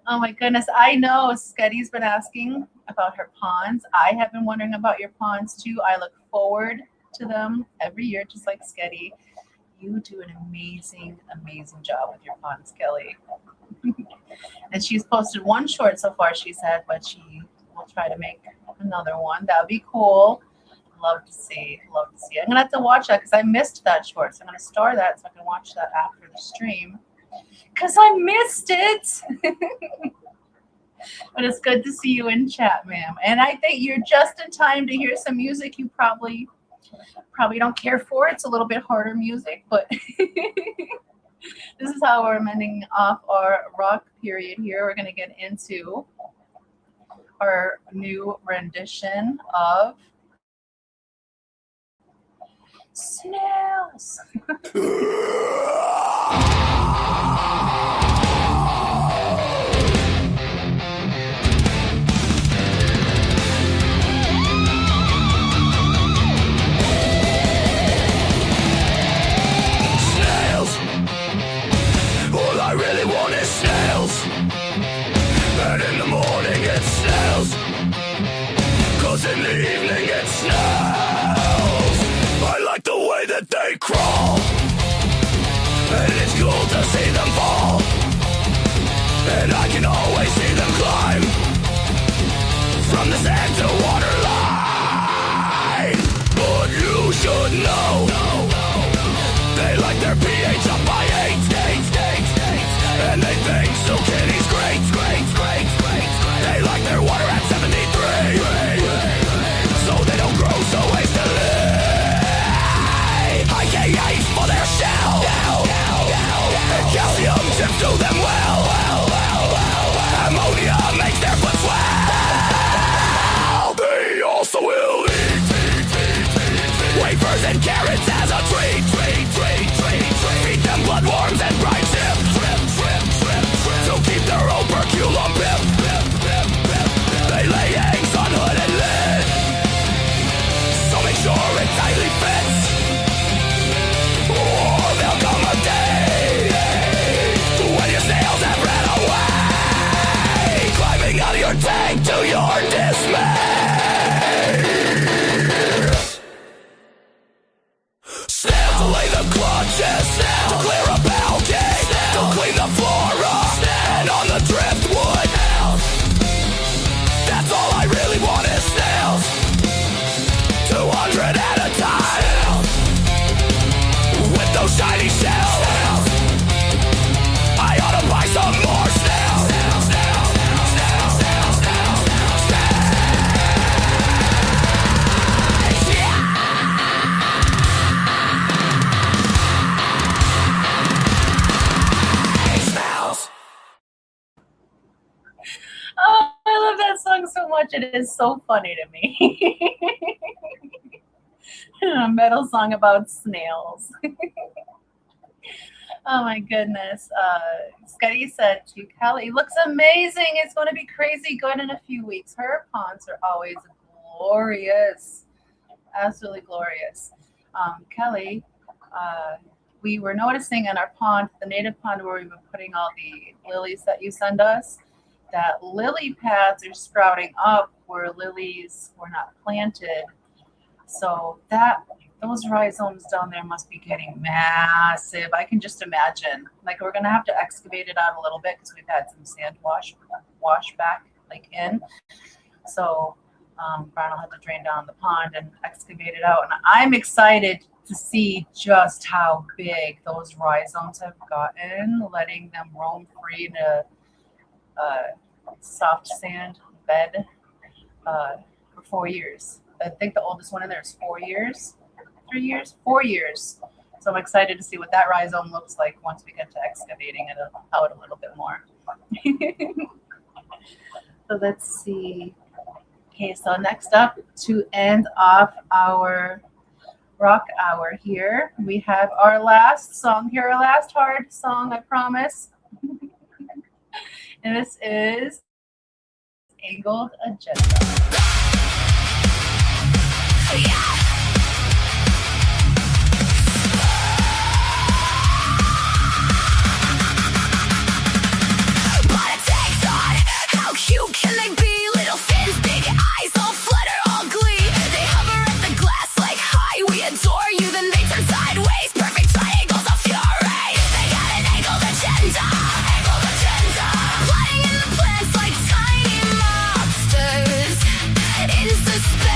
Oh my goodness, I know Sketty's been asking about her ponds. I have been wondering about your ponds too. I look forward to them every year, just like Sketty. You do an amazing, amazing job with your ponds, Kelly. And she's posted one short so far, she said, but she will try to make another one. That would be cool. Love to see, love to see. I'm gonna have to watch that because I missed that short. So I'm gonna star that so I can watch that after the stream. Because I missed it. But it's good to see you in chat, ma'am. And I think you're just in time to hear some music you probably don't care for. It's a little bit harder music, but this is how we're ending off our rock period here. We're going to get into our new rendition of Snails. All I really want is snails. And in the morning it's snails. 'Cause in the evening it's snails. I like the way that they crawl. And it's cool to see them fall. And I can always see them climb. From the sand to waterline. But you should know they like their pH up by 8. And they think Silk Kitty's great. They like their water at 73. So take to your dismay. Snail to lay the clutches, to clear a balcony, to clean the flora, and on the driftwood. That's all I really want is snails, 200 at a time, with those shiny shells. I ought to buy some more snails. Oh, I love that song so much. It is so funny to me. A metal song about snails. Oh my goodness. Scotty said to Kelly, looks amazing. It's going to be crazy good in a few weeks. Her ponds are always glorious. Absolutely glorious. Kelly, we were noticing in our pond, the native pond where we've been putting all the lilies that you send us, that lily pads are sprouting up where lilies were not planted. So those rhizomes down there must be getting massive. I can just imagine. Like, we're gonna have to excavate it out a little bit because we've had some sand wash back like in. So Brian will have to drain down the pond and excavate it out. And I'm excited to see just how big those rhizomes have gotten, letting them roam free in a soft sand bed for 4 years. I think the oldest one in there is 4 years. 3 years? 4 years. So I'm excited to see what that rhizome looks like once we get to excavating it out a little bit more. So let's see. Okay, so next up, to end off our rock hour here, we have our last song here, our last hard song, I promise. And this is Angled Agenda. Yeah. Politics on, how cute can they be? Little fins, big eyes, all flutter, all glee. They hover at the glass like, hi, we adore you. Then they turn sideways, perfect triangles of fury. They got an angled agenda, plotting in the plans like tiny mobsters in suspenders.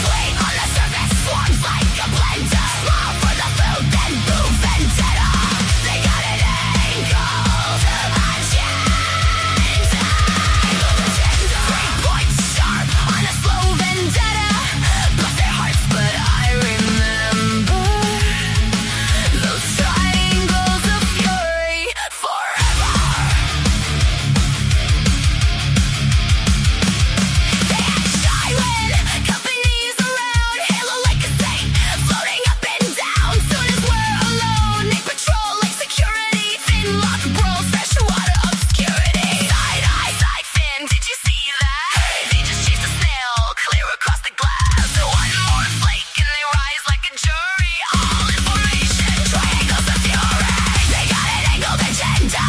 Sweet on the surface, swarms like a blender. Smile for the food, then boom, vendetta. They got an angled agenda. 3 points sharp on a slow vendetta. Bless their hearts, but I remember those triangles of fury forever. They had silent companies around, halo like a saint, floating up and down. Soon as we're alone, they patrol like security. Thin lock bros, freshwater obscurity. Side eye, side fin, did you see that? They just chased a snail clear across the glass. One more flake and they rise like a jury. All information, triangles of fury. They got an angled agenda,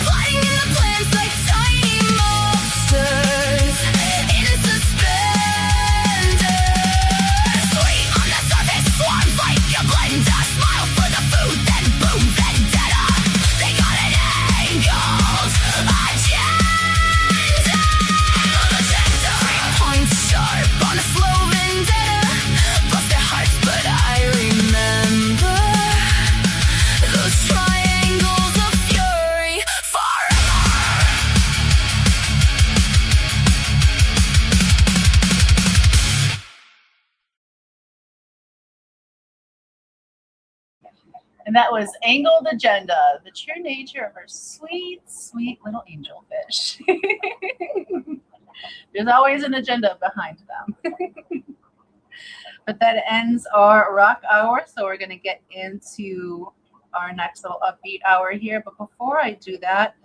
plotting in the plans like tiny mobsters in suspenders. Sweet on the surface, swarms like a blender. Smile for the food, then boom, vendetta. They got an angled agenda. 3 points sharp on a slow vendetta. Bless their hearts, but I remember those triangles of fury forever. And that was Angled Agenda, the true nature of our sweet, sweet little angelfish. There's always an agenda behind them. But that ends our rock hour, so we're going to get into our next little upbeat hour here. But before I do that,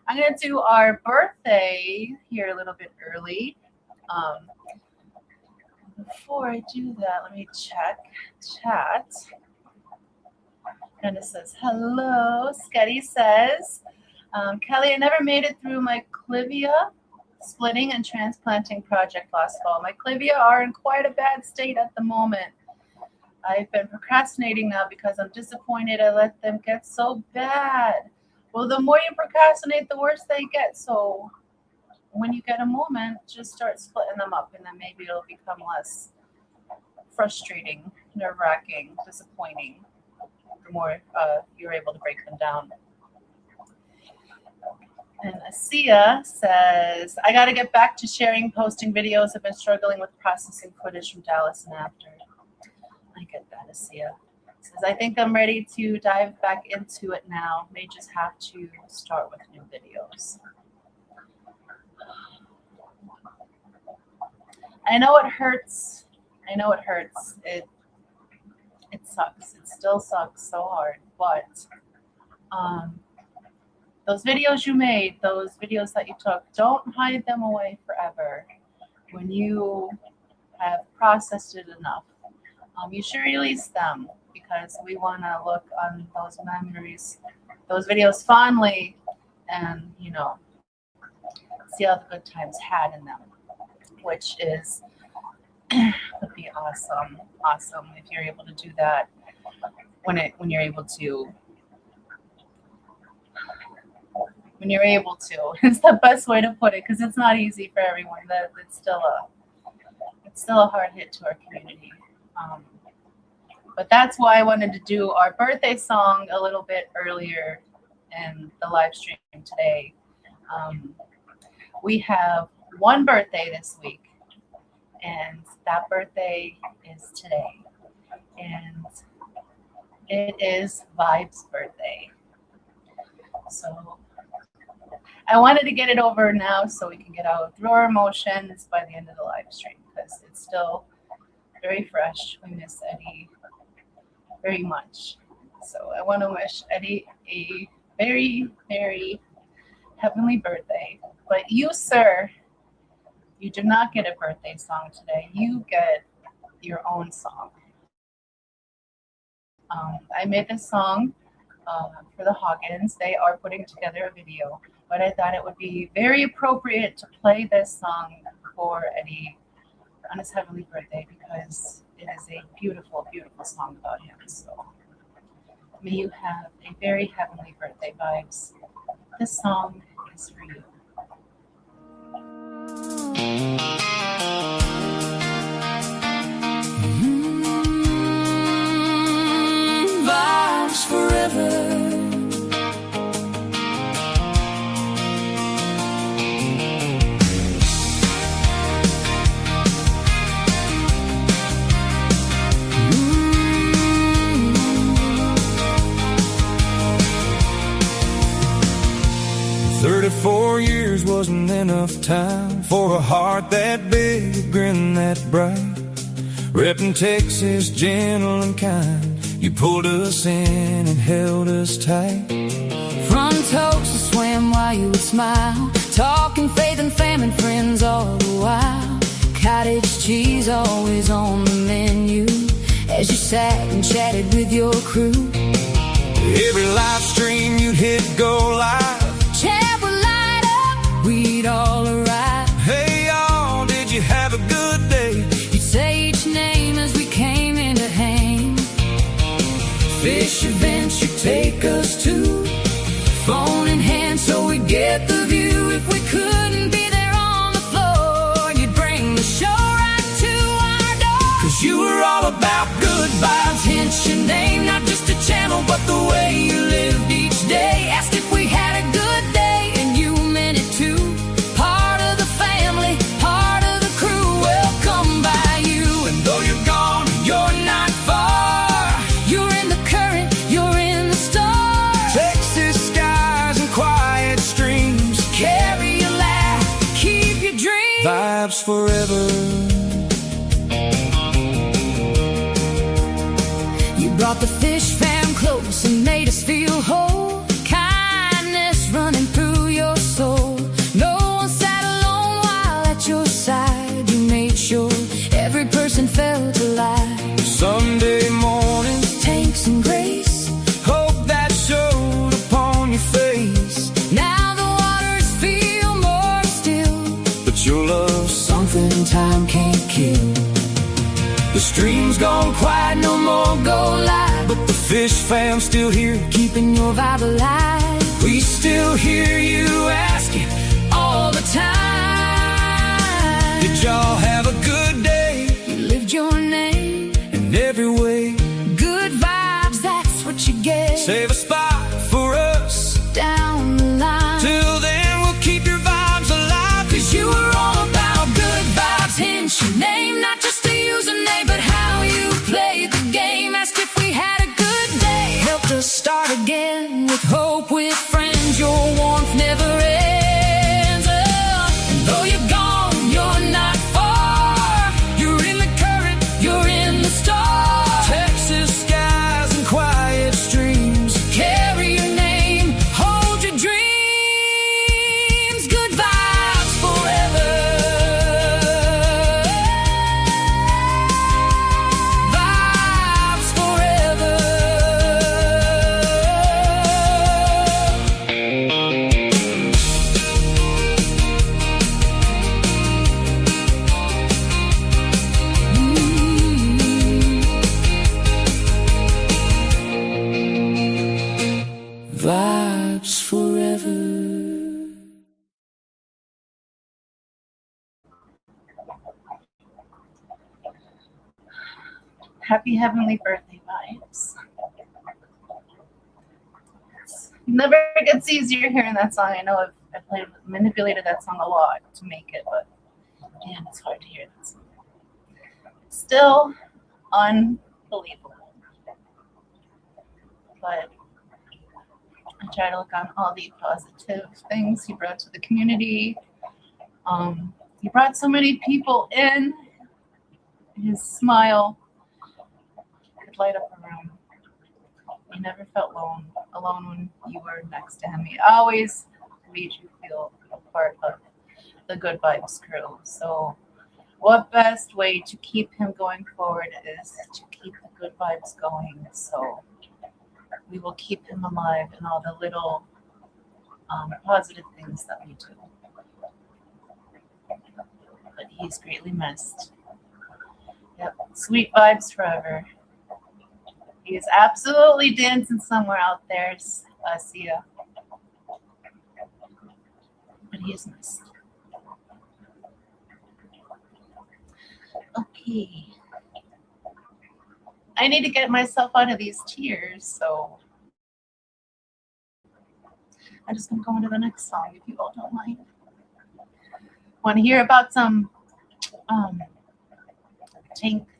I'm going to do our birthday here a little bit early. Before I do that, let me check chat. And it says, hello. Scotty says, Kelly, I never made it through my clivia splitting and transplanting project last fall. My clivia are in quite a bad state at the moment. I've been procrastinating now because I'm disappointed I let them get so bad. Well, the more you procrastinate, the worse they get. So when you get a moment, just start splitting them up, and then maybe it'll become less frustrating, nerve-wracking, disappointing, the more you're able to break them down. And Asia says, I got to get back to sharing, posting videos. I've been struggling with processing footage from Dallas and after. I get that, Asia. Says, I think I'm ready to dive back into it now. May just have to start with new videos. I know it hurts. I know it hurts. It sucks. It still sucks so hard. But those videos you made, those videos that you took, don't hide them away forever. When you have processed it enough, you should release them, because we want to look on those memories, those videos fondly, and, you know, see all the good times had in them, which is would be awesome if you're able to do that when you're able to it's the best way to put it, because it's not easy for everyone. That it's still a hard hit to our community, but that's why I wanted to do our birthday song a little bit earlier in the live stream today. We have one birthday this week, and that birthday is today, and it is Vibe's birthday. So I wanted to get it over now so we can get out through our emotions by the end of the live stream, because it's still very fresh. We miss Eddie very much. So I want to wish Eddie a very, very heavenly birthday. But you, sir, you do not get a birthday song today. You get your own song. I made this song for the Hoggins. They are putting together a video, but I thought it would be very appropriate to play this song for Eddie on his heavenly birthday, because it is a beautiful, beautiful song about him. So may you have a very heavenly birthday, Vibes. This song is for you. Vibes forever. 34 years wasn't enough time for a heart that big, a grin that bright. Reppin' Texas, gentle and kind, you pulled us in and held us tight. Front toes to swim while you would smile, talking faith and famine, friends all the while. Cottage cheese always on the menu, as you sat and chatted with your crew. Every live stream you'd hit go live, chat would light up, we'd all arrive. Hey y'all, did you have a good day? You'd say each name as we came in to hang. Fish events you'd take us to, phone in hand so we'd get the view. If we couldn't be there on the floor, you'd bring the show right to our door. 'Cause you were all about good vibes, hence your name, not just a channel but the way you lived each day. Asked if we had a good day and you meant it too. Part of the family, part of the crew, welcome by you. and though you're gone, You're not far, you're in the current, you're in the stars. Texas skies and quiet streams, Carry your laugh, keep your dreams. vibes forever. You brought the fish fam close and made us feel whole. Kindness running through your soul. No one sat alone while at your side. You made sure every person felt alive. Sunday mornings, Tanks and grace, hope that showed upon your face. now phone's gone quiet, no more go live, but the fish fam's still here, keeping your vibe alive. We still hear you asking all the time, did y'all have a good day? You lived your name in every way. Good vibes, that's what you get. Save a spot for us down the line. Till then, we'll keep your vibes alive, 'cause you were all about good vibes. Hence your name, not just a username, but how you played the game. Asked if we had a good day, helped us start again with hope, with friends. Your warmth never ends. And though you're gone, you're not far. You're in the current, you're in the stars. Texas skies and quiet streams carry your name, hold your dreams. Good vibes forever. Vibes forever. Vibes forever. Happy heavenly birthday vibes. Never gets easier hearing that song. I know I've manipulated that song a lot to make it, but man, it's hard to hear that song. Still unbelievable. But I try to look on all the positive things he brought to the community. He brought so many people in. His smile could light up a room. He never felt alone when you were next to him. He always made you feel a part of the Good Vibes crew. So what best way to keep him going forward is to keep the good vibes going. So we will keep him alive in all the little positive things that we do. But he's greatly missed. Yep, sweet vibes forever. He is absolutely dancing somewhere out there, I see ya. But he is missed. Okay. I need to get myself out of these tears, so I'm just gonna go into the next song if you all don't mind. Want to hear about some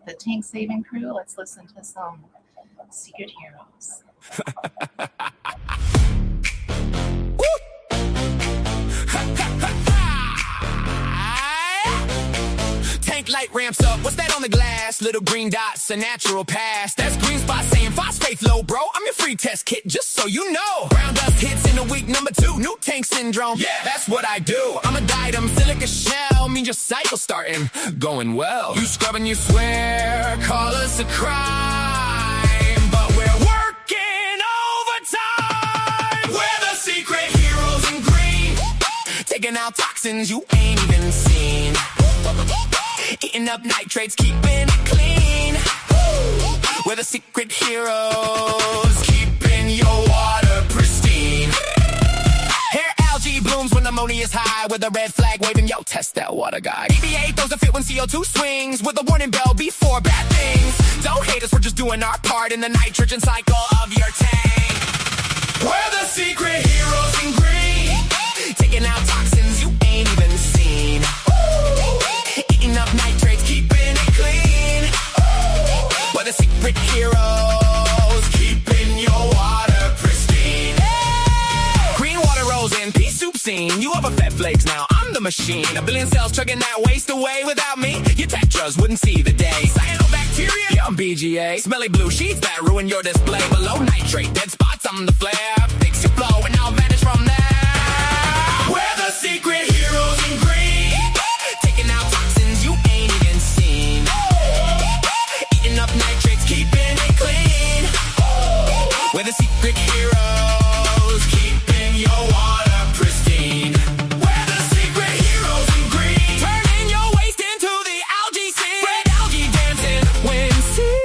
the tank saving crew? Let's listen to some Secret Heroes. Tank light ramps up, what's that on the glass? Little green dots, a natural pass. That's green spot saying phosphate low, bro. I'm your free test kit, just so you know. Brown dust hits in a week number 2. New tank syndrome, yeah, that's what I do. I'm a diadem, silica shell, means your cycle starting, going well. You scrub and you swear, call us a crime, but we're working overtime. We're the secret heroes in green, taking out toxins you ain't even seen. Eating up nitrates, keeping it clean. We're the secret heroes, keeping your water pristine. Hair algae blooms when ammonia's high, with a red flag waving, yo, test that water guy. EVA throws a fit when CO2 swings, with a warning bell before bad things. Don't hate us, we're just doing our part in the nitrogen cycle of your tank. We're the secret heroes in green, taking out toxins you ain't even seen. Eating up nitrates, keeping it clean. We're the secret heroes, keeping your water pristine. Green water rolls in, pea soup scene. You over fat flakes now, I'm the machine. A billion cells chugging that waste away. Without me, your tetras wouldn't see the day. Cyanobacteria, yeah, I'm BGA. Smelly blue sheets that ruin your display. Below nitrate, dead spots, I'm the flare. Fix your flow and I'll vanish from there. We're the secret heroes in green, taking out toxins you ain't even seen. Eating up nitrates, keeping it clean. We're the secret heroes, keeping your water pristine. We're the secret heroes in green, turning your waste into the algae scene. Red algae dancing when sea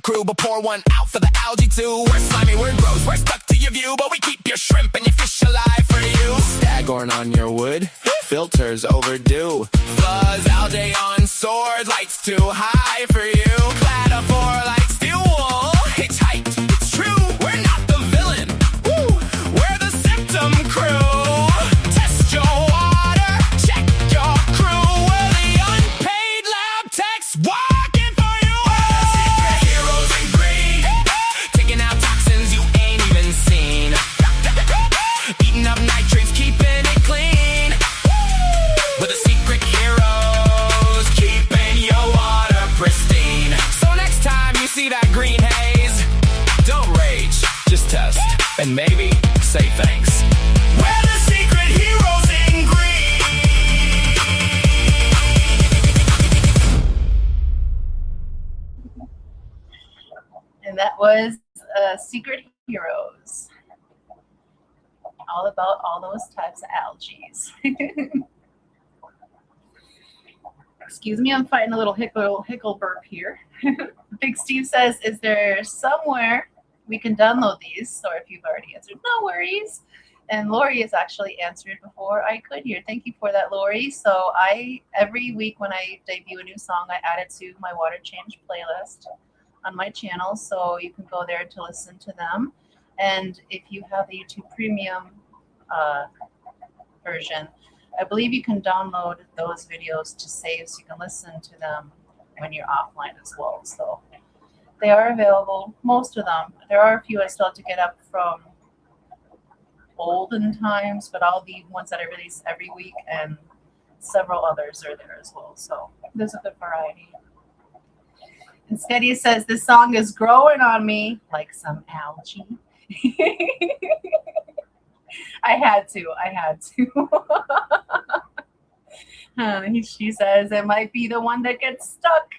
crew, but pour one out for the algae too. We're slimy, we're gross, we're stuck to your view, but we keep your shrimp and your fish alive for you. Staghorn on your wood, filters overdue. Fuzz, algae on swords, lights too high for you. Cladophore like steel wool, hitchhiked, it's true. We're not the villain, woo. We're the symptom crew. Test your water, check your crew. We're the unpaid lab techs working for you. We're the secret heroes in green, taking out toxins you ain't even seen. Eating up nitrates, keeping it clean. We're the secret heroes, keeping your water pristine. So next time you see that green haze, don't rage, just test, and maybe say thanks. We're the secret heroes in green. And that was Secret Heroes. All about all those types of algaes. Excuse me, I'm fighting a little hickle burp here. Big Steve says, is there somewhere we can download these? Or if you've already answered, no worries. And Lori has actually answered before I could here. Thank you for that, Lori. So every week when I debut a new song, I add it to my water change playlist on my channel. So you can go there to listen to them. And if you have the YouTube Premium version, I believe you can download those videos to save so you can listen to them when you're offline as well. So they are available, most of them. There are a few I still have to get up from olden times, but all the ones that I release every week and several others are there as well. So there's a good variety. And Sketty says, this song is growing on me like some algae. I had to. She says it might be the one that gets stuck.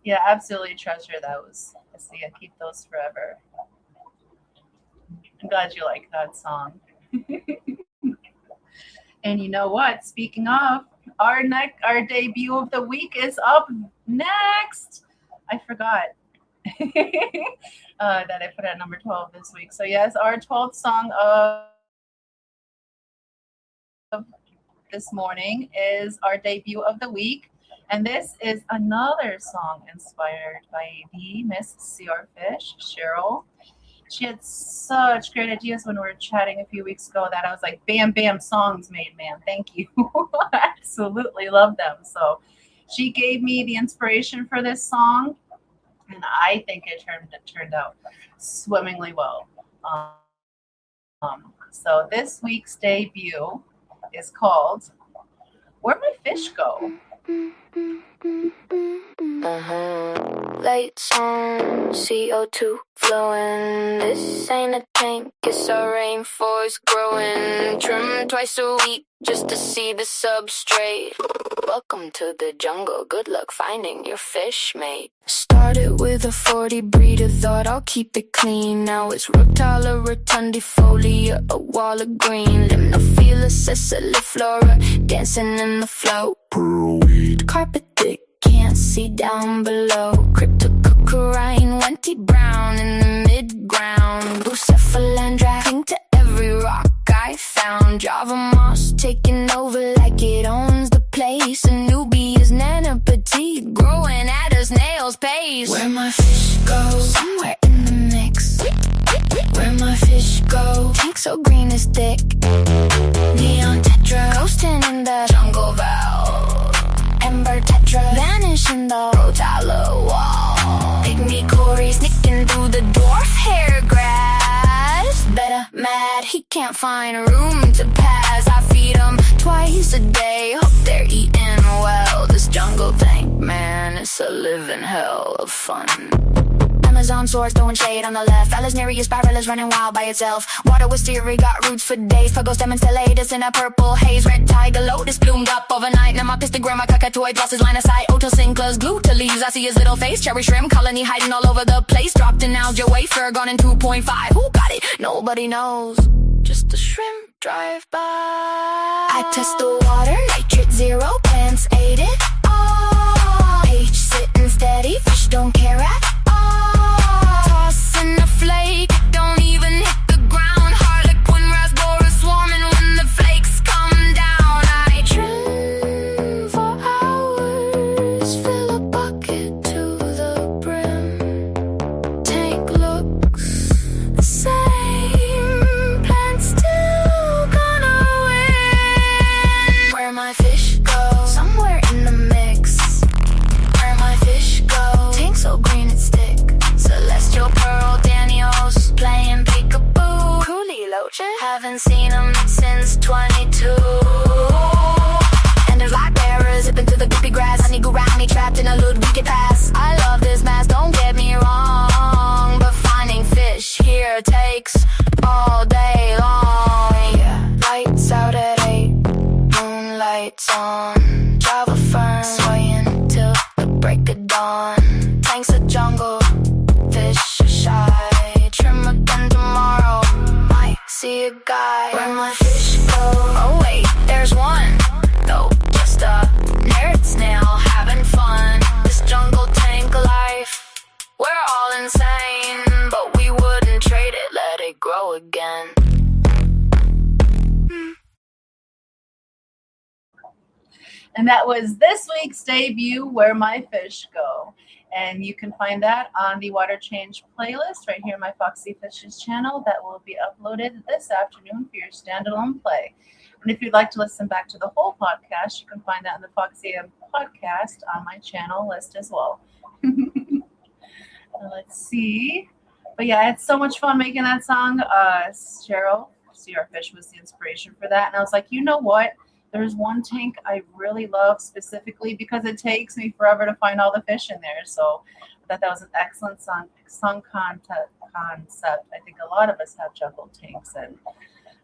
Yeah, absolutely treasure those. See, I keep those forever. I'm glad you like that song. And you know what? Speaking of, our debut of the week is up next. I forgot that I put at number 12 this week. So yes, our 12th song of this morning is our debut of the week. And this is another song inspired by the Miss Searfish, Cheryl. She had such great ideas when we were chatting a few weeks ago that I was like, bam, bam, songs made, man. Thank you. Absolutely love them. So she gave me the inspiration for this song, and I think it turned out swimmingly well. So this week's debut is called Where'd My Fish Go? Lights on, CO2 flowing. This ain't a tank, it's a rainforest growing. Trim twice a week just to see the substrate. Welcome to the jungle, good luck finding your fish mate. Started with a 40 breeder, thought I'll keep it clean. Now it's Rotala, rotundifolia, a wall of green. Limnophila, sessiliflora, dancing in the flow. Pearlweed, carpet thick, can't see down below. Cryptococcurine, Wenty brown in the mid-ground. Bucephalandra, cling to every rock I found. Java moss taking over like it owns the place. A newbie is Nana Petite, growing at a snail's pace. Where my fish go? Somewhere in the mix. Where my fish go? Tank so green is thick. Neon tetra, coasting in the jungle val. Ember tetra, vanish in the Rotala wall. Pygmy Cory sneaking through the dwarf hair grass. Better mad, he can't find a room to pass. I feed him twice a day, hope they're eating well. This jungle tank, man, it's a living hell of fun. Amazon source throwing shade on the left. Valesneria spiral is running wild by itself. Water wisteria got roots for days. Puggle stem and stellatus in a purple haze. Red tiger lotus bloomed up overnight. Now my pistogram, my cockatoid lost his line of sight. Otosynclas glued to leaves. I see his little face. Cherry shrimp colony hiding all over the place. Dropped in algae wafer, gone in 2.5. Who got it? Nobody knows. Just a shrimp drive by. I test the water, nitrate 0, plants ate it all. H6 my fish go? Somewhere in the mix. Where my fish go? Tank so green it's thick. Celestial pearl Daniels playing peekaboo. Coolie Lochen, haven't seen him since 22. And there's light bearers zipping through the goopy grass. Honey go round me trapped in a Ludwig pass. I love this mask, don't get me wrong, but finding fish here takes all day long. Yeah. Lights out at 8, moonlight's on. Java fern swaying till the break of dawn. Tanks a jungle, fish are shy. Trim again tomorrow, might see a guy. Where my fish go? Oh wait, there's one. Though just a nerd snail having fun. This jungle tank life, we're all insane, but we wouldn't trade it, let it grow again. And that was this week's debut, Where My Fish Go. And you can find that on the Water Change playlist right here on my Foxy Fishes channel that will be uploaded this afternoon for your standalone play. And if you'd like to listen back to the whole podcast, you can find that in the Foxie A.M podcast on my channel list as well. Let's see. But yeah, I had so much fun making that song. Cheryl, See Our Fish, was the inspiration for that. And I was like, you know what? There's one tank I really love specifically because it takes me forever to find all the fish in there. So I thought that was an excellent song concept. I think a lot of us have jungle tanks, and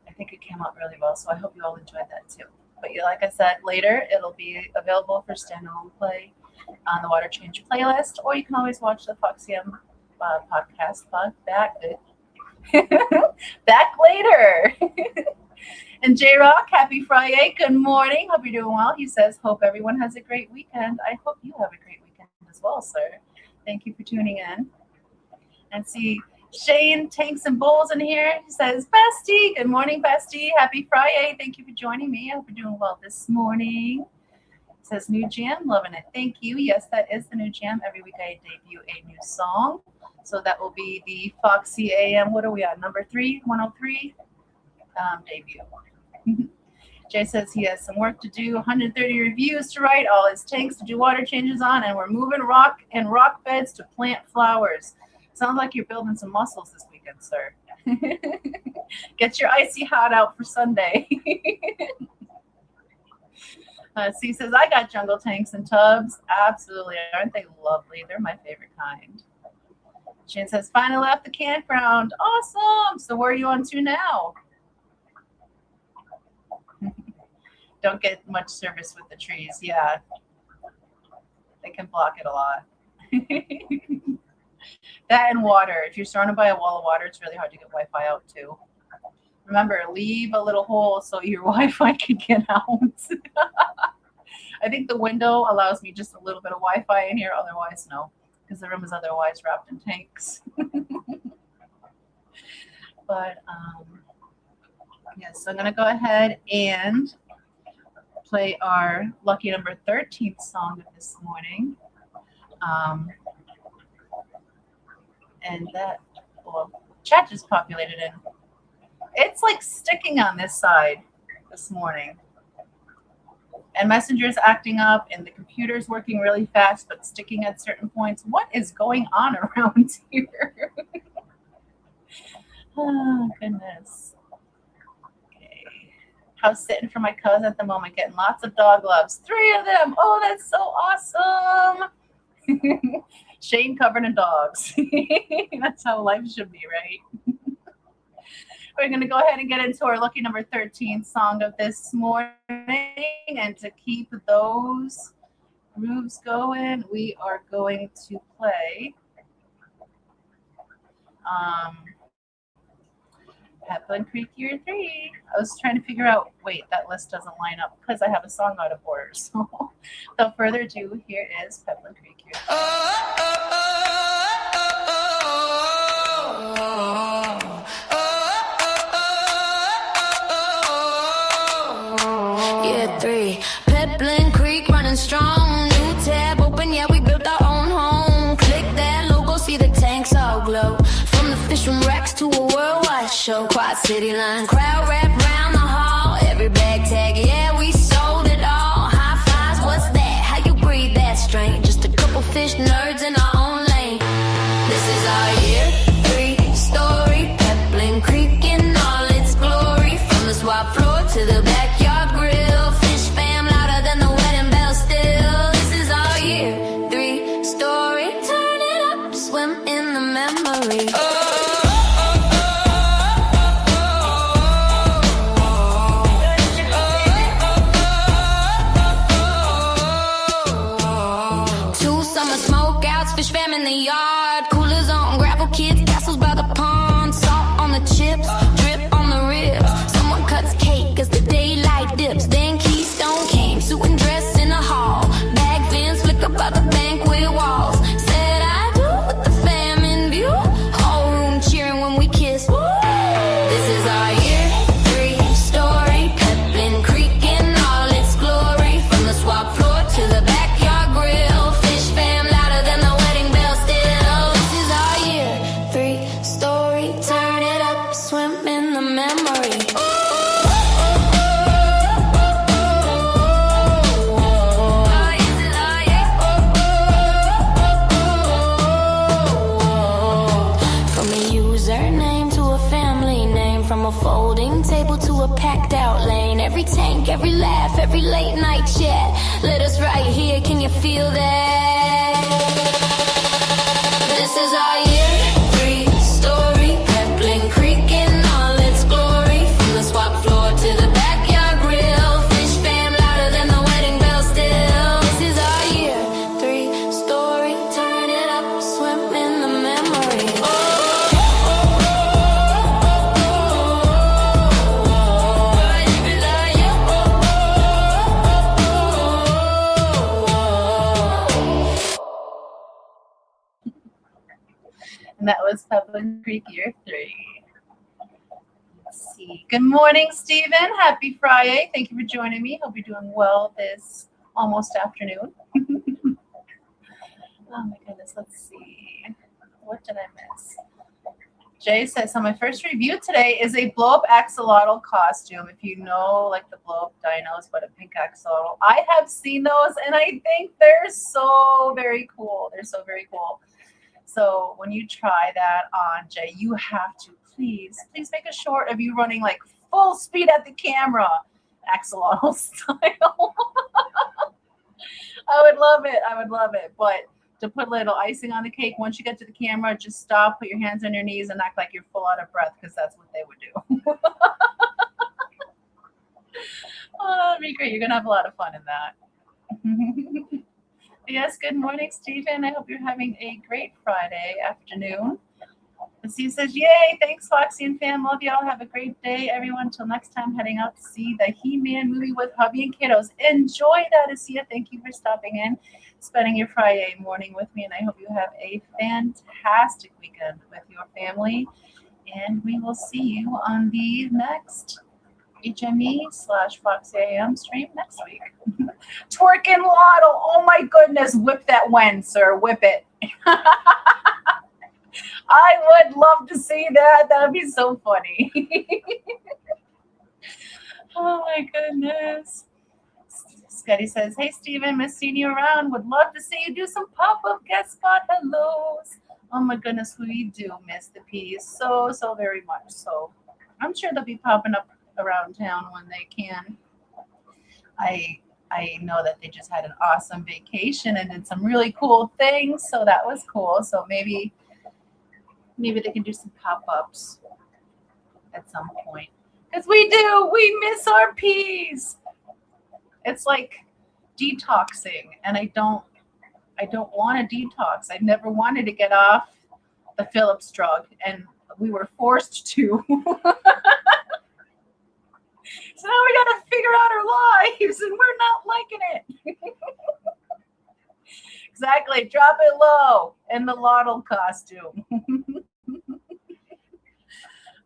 I think it came out really well. So I hope you all enjoyed that too. But yeah, like I said, later it'll be available for standalone play on the Water Change playlist, or you can always watch the Foxie A.M podcast back later. And J-Rock, happy Friday. Good morning. Hope you're doing well. He says, hope everyone has a great weekend. I hope you have a great weekend as well, sir. Thank you for tuning in. And see, Shane, Tanks and Bowls in here. He says, Bestie. Good morning, Bestie. Happy Friday. Thank you for joining me. I hope you're doing well this morning. It says, new jam. Loving it. Thank you. Yes, that is the new jam. Every week I debut a new song. So that will be the Foxie A.M. What are we on? Number 3, 103 debut. Jay says he has some work to do, 130 reviews to write, all his tanks to do water changes on, and we're moving rock and rock beds to plant flowers. Sounds like you're building some muscles this weekend, sir. Get your icy hot out for Sunday. C says, I got jungle tanks and tubs. Absolutely. Aren't they lovely? They're my favorite kind. Shane says, finally left the campground. Awesome. So where are you on to now? Don't get much service with the trees. Yeah. They can block it a lot. That and water. If you're surrounded by a wall of water, it's really hard to get Wi-Fi out too. Remember, leave a little hole so your Wi-Fi can get out. I think the window allows me just a little bit of Wi-Fi in here. Otherwise, no, because the room is otherwise wrapped in tanks. But yes, so I'm going to go ahead and play our lucky number 13th song of this morning. And that, well, chat just populated in. It's like sticking on this side this morning. And Messenger's acting up, and the computer's working really fast, but sticking at certain points. What is going on around here? Oh, goodness. Okay. House sitting for my cousin at the moment, getting lots of dog loves. 3 of them. Oh, that's so awesome. Shane covered in dogs. That's how life should be, right? We're going to go ahead and get into our lucky number 13 song of this morning. And to keep those grooves going, we are going to play Helpline Creek Year 3. I was trying to figure out, wait, that list doesn't line up because I have a song out of order. So without further ado, here is Helpline Creek Year 3. Year 3, Helpline Creek running strong. New tab open, yeah, we built our own home. Click that logo, see the tanks all glow. From the fishing wrecks to a worldwide show. Quad City line, crowd wrapped round the hall. Every bag tag, yeah, we sold it all. fish fam in the yard. Coolers on, gravel kids, castles by the pond. Salt on the chips, drip on the ribs. Someone cuts cake as the daylight dips. Then Keystone came, suit and dress in the hall. Bag fins flicker by the banquet walls. Said I do with the fam in view. Whole room cheering when we kiss. Woo! This is our year, 3-story Peplin Creek in all its glory. From the swap floor to the backyard grill. Fish fam louder than the wedding bell still. This is our year, 3-story. Turn it up, swim in the memory. From a username to a family name. From a folding table to a packed out lane. Every tank, every laugh, every late night chat. Let us right here, can you feel that? This is our year, 3-story Peplin Creek in all its glory. From the swap floor to the backyard grill. Fish fam louder than the wedding bell still. This is our year, 3-story. Turn it up, swim in the memory. And that was Peplin Creek Year 3. Let's see. Good morning, Stephen. Happy Friday. Thank you for joining me. Hope you're doing well this almost afternoon. Oh my goodness. Let's see. What did I miss? Jay says, so my first review today is a blow-up axolotl costume. If you know, like the blow-up dinos, but a pink axolotl. I have seen those, and I think they're so very cool. They're so very cool. So when you try that on, Jay, you have to please make a short of you running like full speed at the camera, axolotl style. I would love it. I would love it. But to put a little icing on the cake, once you get to the camera, just stop, put your hands on your knees, and act like you're full out of breath, because that's what they would do. Oh, that'd be great. You're going to have a lot of fun in that. Yes, good morning, Stephen. I hope you're having a great Friday afternoon. Steve says, yay, thanks, Foxie and fam. Love y'all. Have a great day, everyone. Till next time, heading out to see the He-Man movie with hubby and kiddos. Enjoy that, Asia. Thank you for stopping in, spending your Friday morning with me, and I hope you have a fantastic weekend with your family. And we will see you on the next HME/Foxie A.M. stream next week. Twerking Lotto. Oh my goodness. Whip that when, sir. Whip it. I would love to see that. That would be so funny. Oh my goodness. Scotty says, hey, Steven, miss seeing you around. Would love to see you do some pop-up guest spot hellos. Oh my goodness, we do miss the P's so very much. So I'm sure they'll be popping up around town when they can. I know that they just had an awesome vacation and did some really cool things, so that was cool. So maybe they can do some pop-ups at some point, because we miss our peas. It's like detoxing, and I don't want to detox. I never wanted to get off the Phillips drug, and we were forced to. So now we got to figure out our lives, and we're not liking it. Exactly. Drop it low in the Lotto costume.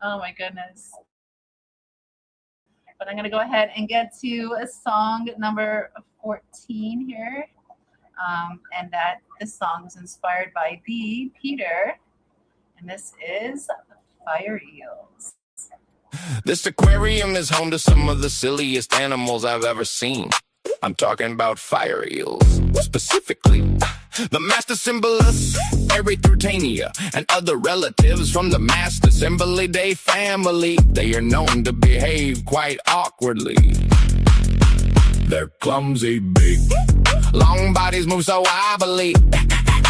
Oh, my goodness. But I'm going to go ahead and get to a song number 14 here. And this song was inspired by the Peter. And this is Fire Eels. This aquarium is home to some of the silliest animals I've ever seen. I'm talking about fire eels, specifically the master Symbolus, Erythrutania, and other relatives from the master Symbolidae family. They are known to behave quite awkwardly. They're clumsy, big, long bodies move so wobbly,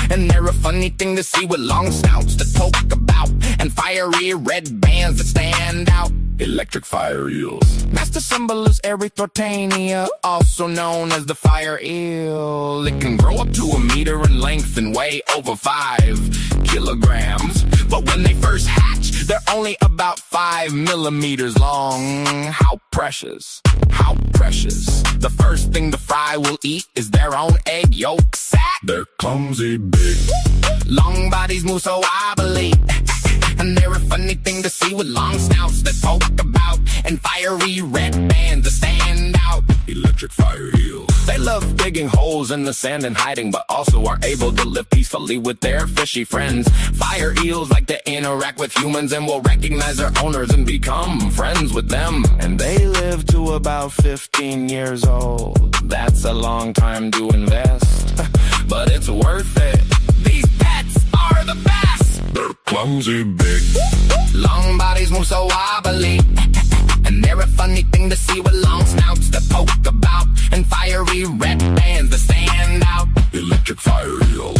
and they're a funny thing to see with long snouts that poke about and fiery red bands that stand out. electric fire eels. Master symbol is Erythrotania, also known as the fire eel. It can grow up to 1 meter in length and weigh over 5 kilograms. But when they first hatch, they're only about 5 millimeters long. How precious, how precious. The first thing the fry will eat is their own egg yolk sac. They're clumsy, big, long bodies move so wobbly, and they're a funny thing to see with long snouts that poke about and fiery red bands that stand out. Electric fire eels. They love digging holes in the sand and hiding, but also are able to live peacefully with their fishy friends. Fire eels like to interact with humans and will recognize their owners and become friends with them. And they live to about 15 years old. That's a long time to invest, but it's worth it. These pets are the best. They're clumsy, big, long bodies move so wobbly, and they're a funny thing to see with long snouts that poke about and fiery red bands that stand out. Electric fire eels.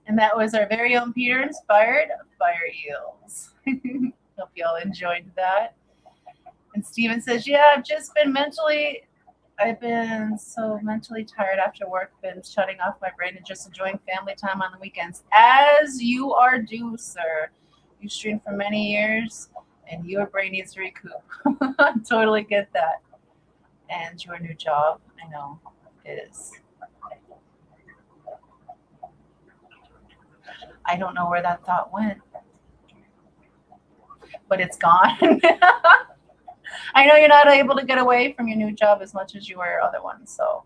And that was our very own Peter inspired fire eels. Hope you all enjoyed that. And Steven says, yeah, I've been so mentally tired after work, been shutting off my brain and just enjoying family time on the weekends. As you are due, sir. You streamed for many years and your brain needs to recoup. I totally get that. And your new job, I know, is. I don't know where that thought went, but it's gone. I know you're not able to get away from your new job as much as you were other ones. So,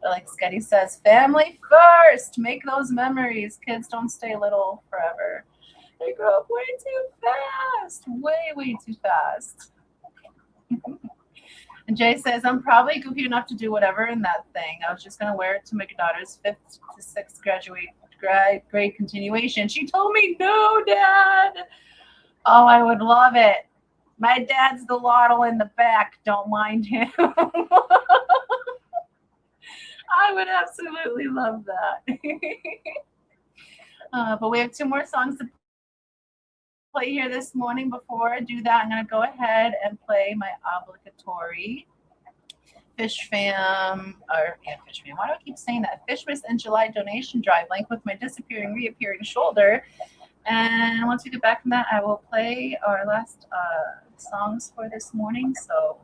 but like Sketty says, family first. Make those memories. Kids don't stay little forever. They grow up way too fast. Way too fast. And Jay says, I'm probably goofy enough to do whatever in that thing. I was just going to wear it to my daughter's 5th to 6th grade continuation. She told me, no, Dad. Oh, I would love it. My dad's the Laudel in the back. Don't mind him. I would absolutely love that. But we have 2 more songs to play here this morning. Before I do that, I'm going to go ahead and play my obligatory Fish Fam. Why do I keep saying that? Fishmas in July donation drive link with my disappearing, reappearing shoulder. And once we get back from that, I will play our last songs for this morning. So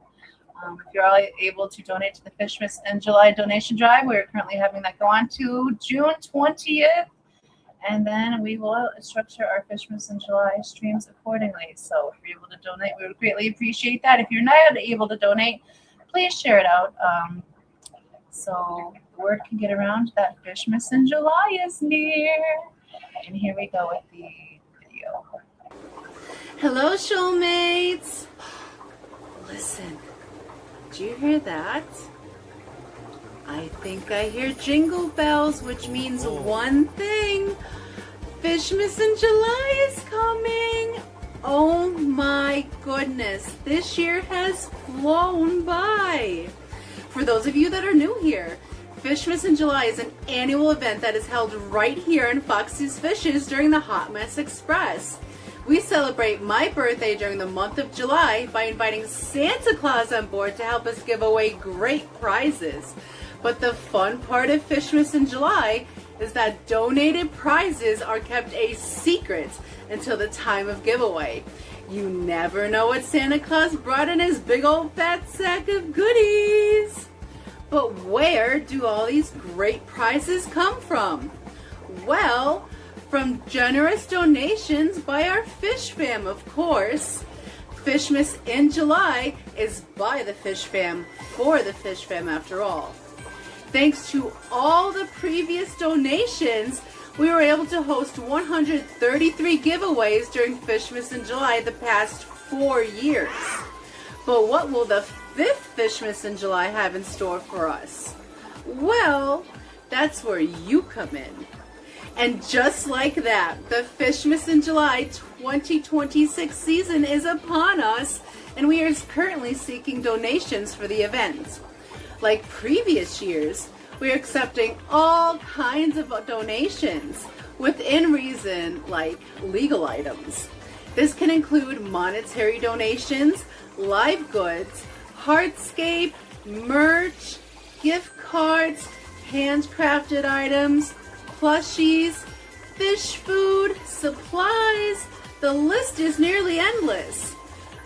if you're all able to donate to the Fishmas in July donation drive, we're currently having that go on to June 20th. And then we will structure our Fishmas in July streams accordingly. So if you're able to donate, we would greatly appreciate that. If you're not able to donate, please share it out so the word can get around that Fishmas in July is near. And here we go with the video. Hello, Showmates. Listen, did you hear that? I think I hear jingle bells, which means one thing. Fishmas in July is coming. Oh my goodness, this year has flown by. For those of you that are new here, Fishmas in July is an annual event that is held right here in Foxy's Fishes during the Hot Mess Express. We celebrate my birthday during the month of July by inviting Santa Claus on board to help us give away great prizes. But the fun part of Fishmas in July is that donated prizes are kept a secret until the time of giveaway. You never know what Santa Claus brought in his big old fat sack of goodies. But where do all these great prizes come from? Well, from generous donations by our Fish Fam, of course. Fishmas in July is by the Fish Fam, for the Fish Fam after all. Thanks to all the previous donations, we were able to host 133 giveaways during Fishmas in July the past 4 years. But what will the 5th Fishmas in July have in store for us? Well, that's where you come in. And just like that, the Fishmas in July 2026 season is upon us, and we are currently seeking donations for the event. Like previous years, We're accepting all kinds of donations within reason, like legal items. This can include monetary donations, live goods, hardscape, merch, gift cards, handcrafted items, plushies, fish food, supplies. The list is nearly endless.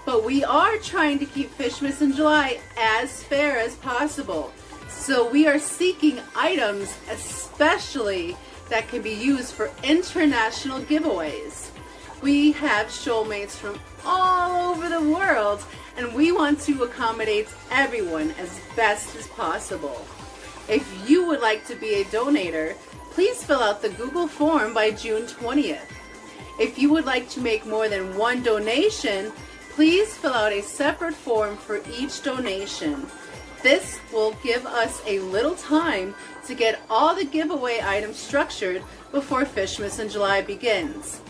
But we are trying to keep Fishmas in July as fair as possible. So we are seeking items especially that can be used for international giveaways. We have Shoalmates from all over the world, and we want to accommodate everyone as best as possible. If you would like to be a donator, please fill out the Google form by June 20th. If you would like to make more than one donation, please fill out a separate form for each donation. This will give us a little time to get all the giveaway items structured before Fishmas in July begins.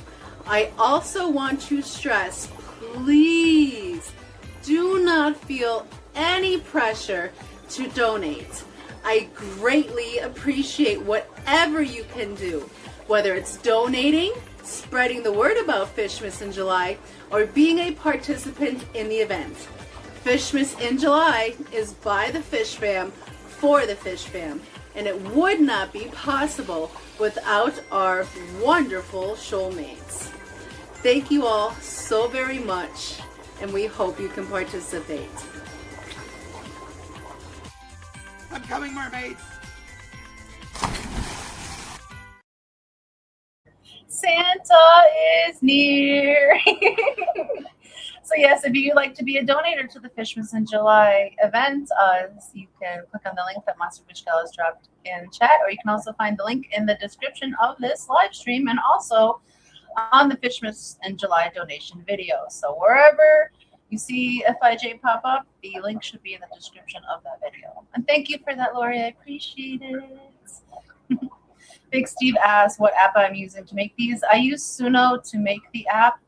I also want to stress, please do not feel any pressure to donate. I greatly appreciate whatever you can do, whether it's donating, spreading the word about Fishmas in July, or being a participant in the event. Fishmas in July is by the Fish Fam, for the Fish Fam, and it would not be possible without our wonderful Shoalmates. Thank you all so very much, and we hope you can participate. I'm coming, mermaids! Santa is near. So yes, if you'd like to be a donator to the Fishmas in July event, you can click on the link that Master Fish Gal has dropped in chat, or you can also find the link in the description of this live stream and also on the Fishmas in July donation video. So wherever you see FIJ pop up, the link should be in the description of that video. And thank you for that, Lori. I appreciate it. Big Steve asked what app I'm using to make these. I use Suno to make the app,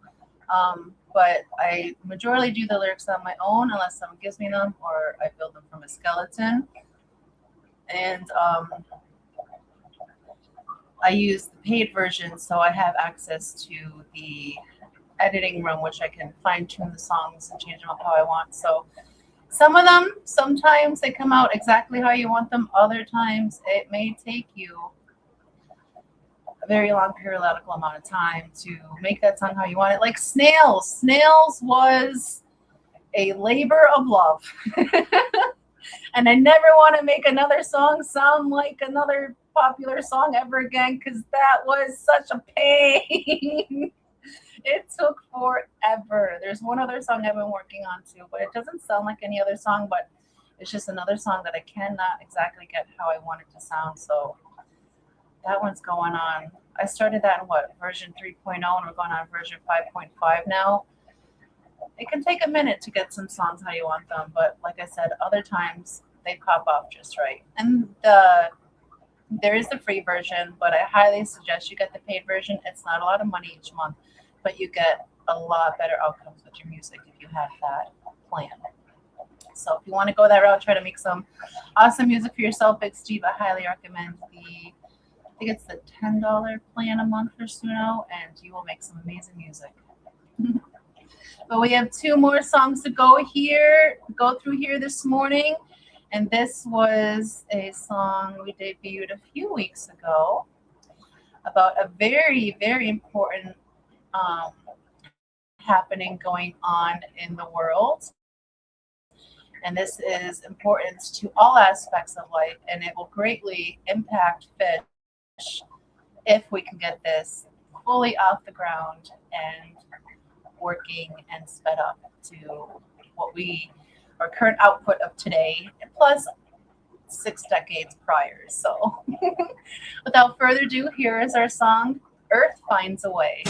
but I majorly do the lyrics on my own unless someone gives me them or I build them from a skeleton. And I use the paid version, so I have access to the editing room, which I can fine tune the songs and change them up how I want. So some of them, sometimes they come out exactly how you want them. Other times it may take you a very long periodical amount of time to make that song how you want it. Like Snails. Snails was a labor of love. And I never want to make another song sound like another popular song ever again, because that was such a pain. It took forever. There's one other song I've been working on too, but it doesn't sound like any other song, but it's just another song that I cannot exactly get how I want it to sound. So that one's going on. I started that in version 3.0, and we're going on version 5.5 now. It can take a minute to get some songs how you want them, but like I said, other times they pop off just right. And there is the free version, but I highly suggest you get the paid version. It's not a lot of money each month, but you get a lot better outcomes with your music if you have that plan. So if you want to go that route, try to make some awesome music for yourself, Big Steve, I highly recommend I think it's the $10 plan a month for Suno, and you will make some amazing music. But we have two more songs to go through here this morning. And this was a song we debuted a few weeks ago about a very, very important happening going on in the world. And this is important to all aspects of life, and it will greatly impact fish if we can get this fully off the ground and working and sped up to what our current output of today, plus 6 decades prior. So without further ado, here is our song, Earth Finds a Way.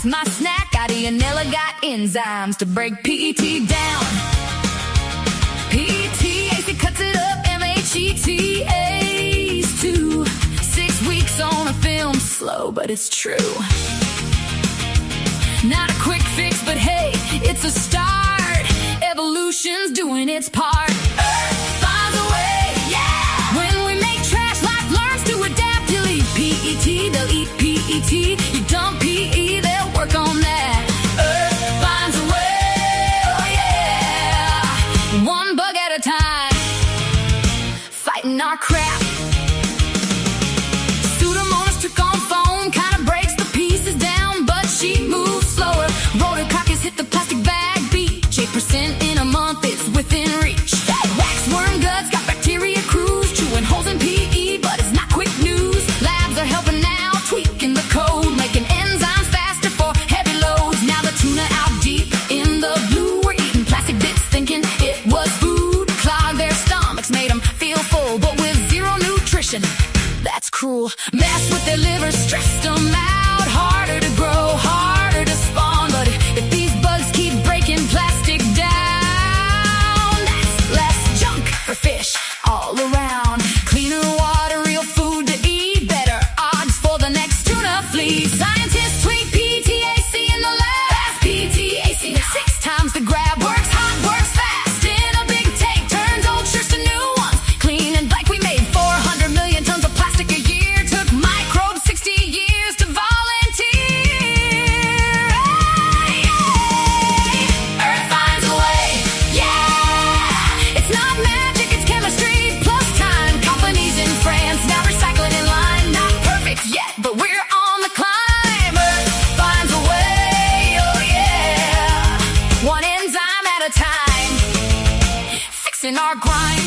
My snack, Adianella got enzymes to break PET down. PET cuts it up, MHET, ACE 2. 6 weeks on a film, slow, but it's true. Not a quick fix, but hey, it's a start. Evolution's doing its part. Earth finds a way, yeah. When we make trash, life learns to adapt. You'll eat PET, they'll eat PET. You dump PE, they'll work on that. Earth finds a way, oh yeah. One bug at a time, fighting our crap. Pseudomonas took on foam, kinda breaks the pieces down, but she moves slower. Rhodococcus hit the plastic bag beach. 8% in a month, it's within reach. Waxworm guts got bacteria crews, chewing holes in PE, but it's not quick news. Labs are helping now, tweaking the code, making enzymes faster for heavy loads. Now the tuna out deep in the blue, we're eating plastic bits thinking it was food. Clogged their stomachs, made them feel full, but with zero nutrition. That's cruel. Messed with their livers, stressed them out. Harder to grow, harder to spawn. But if these bugs keep breaking plastic down, that's less junk for fish all around. Cleaner water, real food to eat. Better odds for the next tuna fleet. Scientists tweak PTAC in the lab. Fast PTAC, 6 times the grab. Works hot, works fast. In a big take, turns old shirts to new ones. Clean and like we made 400 million tons of plastic a year. Took microbes 60 years to volunteer. Earth finds a way, yeah. It's not magic, it's chemistry plus time. Companies in France now recycling in line. Not perfect yet, but we're on the climb. Earth finds a way, oh yeah. One enzyme at a time, fixing our grind.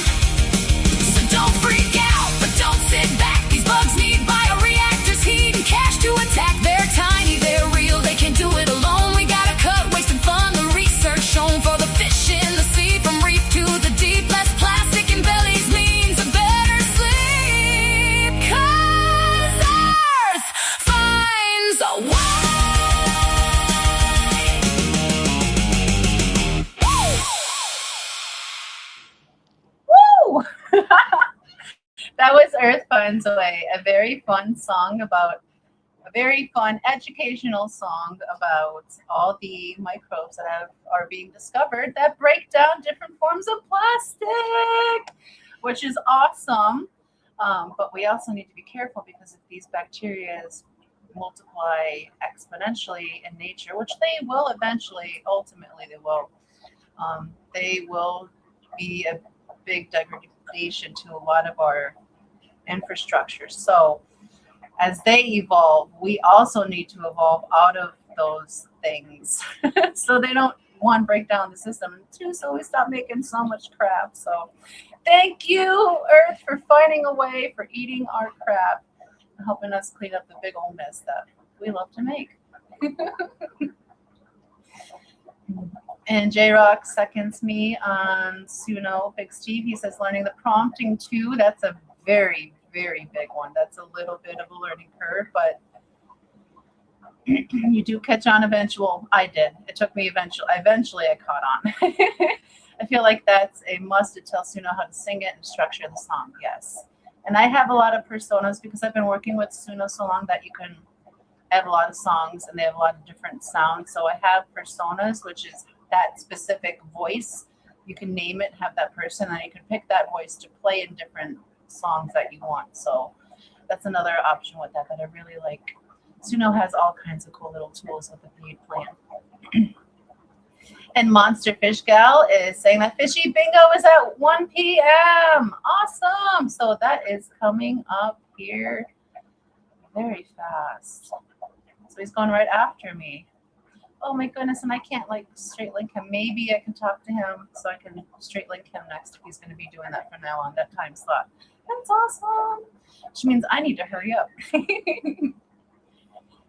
So don't freak out, but don't sit back. These bugs need bioreactors, heat and cash to attack. They're tiny, they're real, they can't do it alone. We gotta cut waste and fund the research shown for the fish in the sea. From reef to the deep, less plastic in bellies means a better sleep. 'Cause Earth finds a way. Woo! That was Earth Finds a Way, a very fun song about, a very fun educational song about all the microbes that are being discovered that break down different forms of plastic, which is awesome. But we also need to be careful because if these bacteria multiply exponentially in nature, which they will eventually, ultimately they will be a big degradation to a lot of our infrastructure. So as they evolve, we also need to evolve out of those things so they don't, one, break down the system, and two, so we stop making so much crap. So thank you, Earth, for finding a way, for eating our crap and helping us clean up the big old mess that we love to make. And J-Rock seconds me on Suno. Big Steve, he says learning the prompting too. That's a very, very big one. That's a little bit of a learning curve, but you do catch on eventually. I did. It took me eventually I caught on. I feel like that's a must to tell Suno how to sing it and structure the song. Yes. And I have a lot of personas because I've been working with Suno so long that you can have a lot of songs and they have a lot of different sounds. So I have personas, which is that specific voice. You can name it, have that person, and you can pick that voice to play in different songs that you want. So that's another option with that I really like. Suno has all kinds of cool little tools with the paid plan. And Monster Fish Gal is saying that Fishy Bingo is at 1 p.m. Awesome. So that is coming up here very fast. So he's going right after me. Oh my goodness, and I can't like straight link him. Maybe I can talk to him so I can straight link him next if he's going to be doing that from now on, that time slot. That's awesome. Which means I need to hurry up.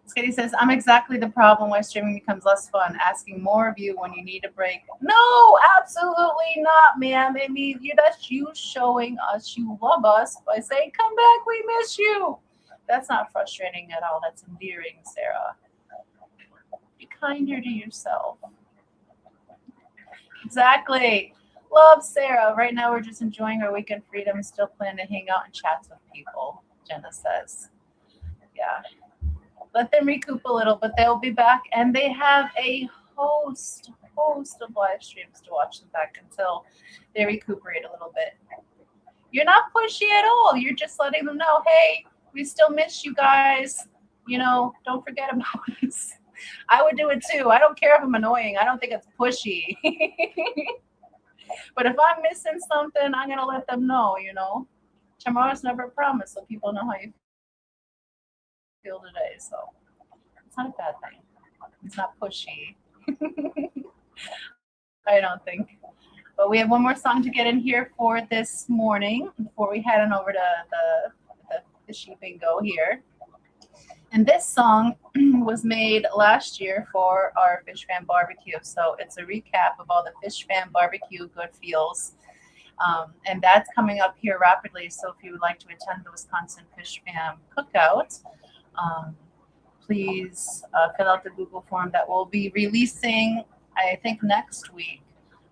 Skitty says, I'm exactly the problem why streaming becomes less fun. Asking more of you when you need a break. No, absolutely not, ma'am. It means that's you showing us you love us by saying, come back, we miss you. That's not frustrating at all. That's endearing, Sarah. Be kinder to yourself. Exactly. Love Sarah. Right now we're just enjoying our weekend freedom and still plan to hang out and chats with people, Jenna says. Yeah. Let them recoup a little, but they'll be back and they have a host of live streams to watch them back until they recuperate a little bit. You're not pushy at all. You're just letting them know, hey, we still miss you guys. You know, don't forget about us. I would do it too. I don't care if I'm annoying. I don't think it's pushy. But if I'm missing something, I'm gonna let them know, you know. Tomorrow's never promised, so people know how you feel today. So it's not a bad thing. It's not pushy. I don't think. But we have one more song to get in here for this morning before we head on over to the sheep bingo here. And this song was made last year for our Fish Fan Barbecue. So it's a recap of all the Fish Fan Barbecue good feels. And that's coming up here rapidly. So if you would like to attend the Wisconsin Fish Fan Cookout, please fill out the Google form that we'll be releasing, I think, next week.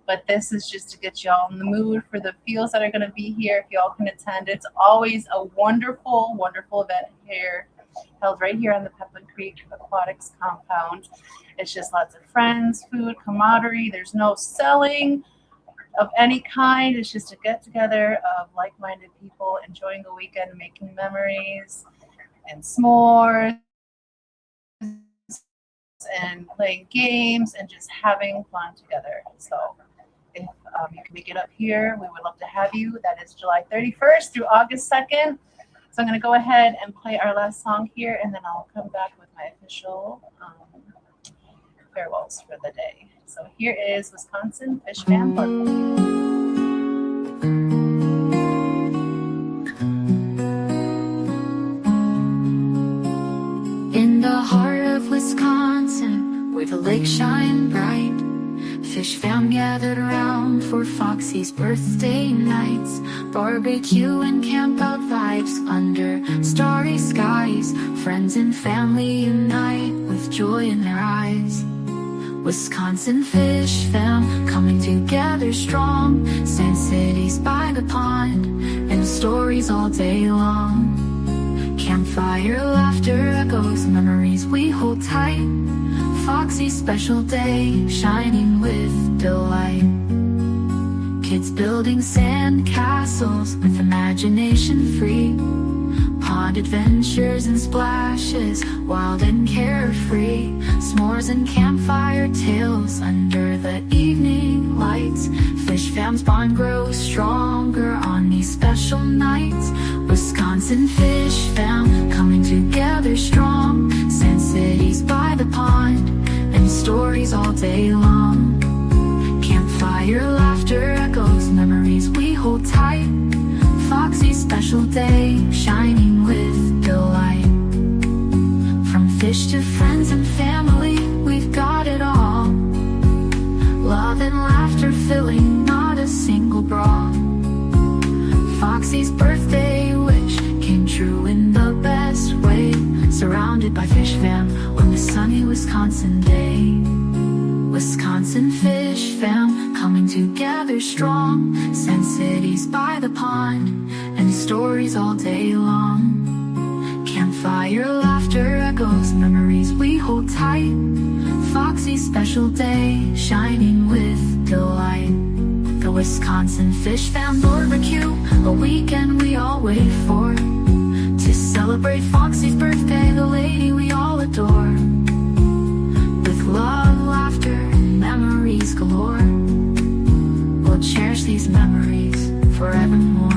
But this is just to get y'all in the mood for the feels that are going to be here. If y'all can attend, it's always a wonderful, wonderful event here, held right here on the Pepin Creek Aquatics compound. It's just lots of friends, food, camaraderie. There's no selling of any kind. It's just a get together of like-minded people enjoying the weekend, making memories and s'mores and playing games and just having fun together. So if you can make it up here, we would love to have you. That is July 31st through August 2nd. So I'm going to go ahead and play our last song here, and then I'll come back with my official farewells for the day. So here is Wisconsin Fish Fan Barbecue. In the heart of Wisconsin, where the lakes shine bright, Fish fam gathered around for Foxie's birthday nights. Barbecue and camp out vibes under starry skies. Friends and family unite with joy in their eyes. Wisconsin Fish Fam coming together strong. Sand cities by the pond and stories all day long. Campfire, laughter, echoes, memories we hold tight. Foxie's special day, shining with delight. Kids building sand castles with imagination free. Pond adventures and splashes, wild and carefree. S'mores and campfire tales under the evening lights. Fish fam's bond grows stronger on these special nights. Wisconsin Fish Fam coming together strong. Sand cities by the pond and stories all day long. Campfire, laughter, echoes, memories we hold tight. Foxie's special day, shining with delight. From fish to friends and family, we've got it all. Love and laughter filling not a single bra. Foxie's birthday wish came true in the best way. Surrounded by Fish Fam on this sunny Wisconsin day. Wisconsin Fish Fam coming together strong. Sand cities by the pond and stories all day long. Campfire, laughter, echoes, memories we hold tight. Foxie's special day, shining with delight. The Wisconsin Fish Fam Barbecue, a weekend we all wait for. To celebrate Foxie's birthday, the lady we all adore. With love, laughter, and memories galore, we'll cherish these memories forevermore.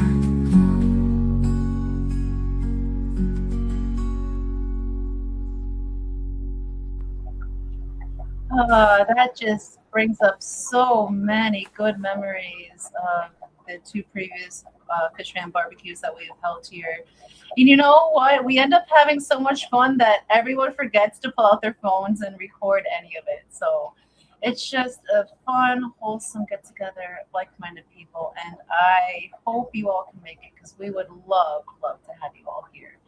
That just brings up so many good memories of the two previous Fish Fan barbecues that we have held here. And you know what? We end up having so much fun that everyone forgets to pull out their phones and record any of it. So it's just a fun, wholesome get together of like-minded people. And I hope you all can make it because we would love to have you all here.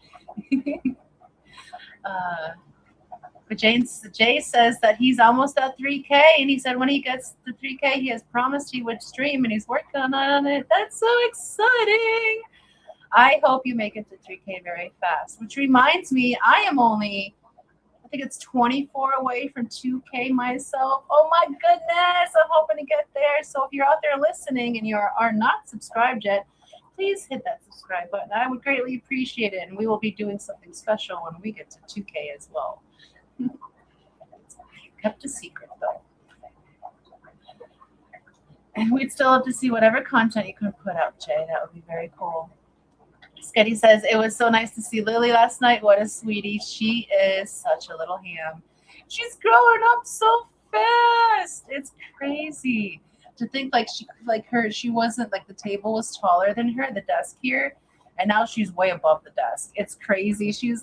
But Jay says that he's almost at 3K, and he said when he gets to 3K, he has promised he would stream, and he's working on it. That's so exciting. I hope you make it to 3K very fast. Which reminds me, I am only, I think it's 24 away from 2K myself. Oh my goodness, I'm hoping to get there. So if you're out there listening and you are not subscribed yet, please hit that subscribe button. I would greatly appreciate it, and we will be doing something special when we get to 2K as well. Kept a secret though. And we'd still have to see whatever content you can put out, Jay. That would be very cool. Sketty says, it was so nice to see Lily last night. What a sweetie. She is such a little ham. She's growing up so fast. It's crazy to think she wasn't like the table was taller than her, the desk here, and now she's way above the desk. It's crazy. She's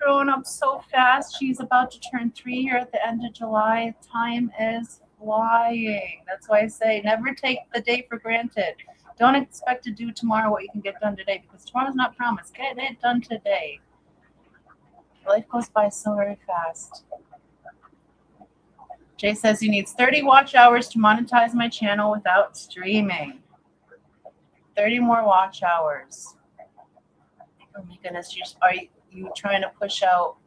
growing up so fast. She's about to turn 3 here at the end of July. Time is flying. That's why I say never take the day for granted. Don't expect to do tomorrow what you can get done today, because tomorrow's not promised. Get it done today. Life goes by so very fast. Jay says he needs 30 watch hours to monetize my channel without streaming. 30 more watch hours. Oh my goodness, are you trying to push out?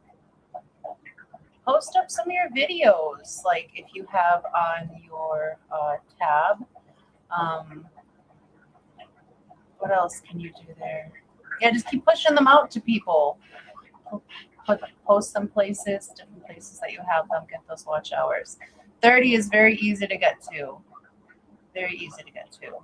Post up some of your videos, like if you have on your tab. What else can you do there? Yeah, just keep pushing them out to people. Post some places, different places that you have them get those watch hours. 30 is very easy to get to. Very easy to get to.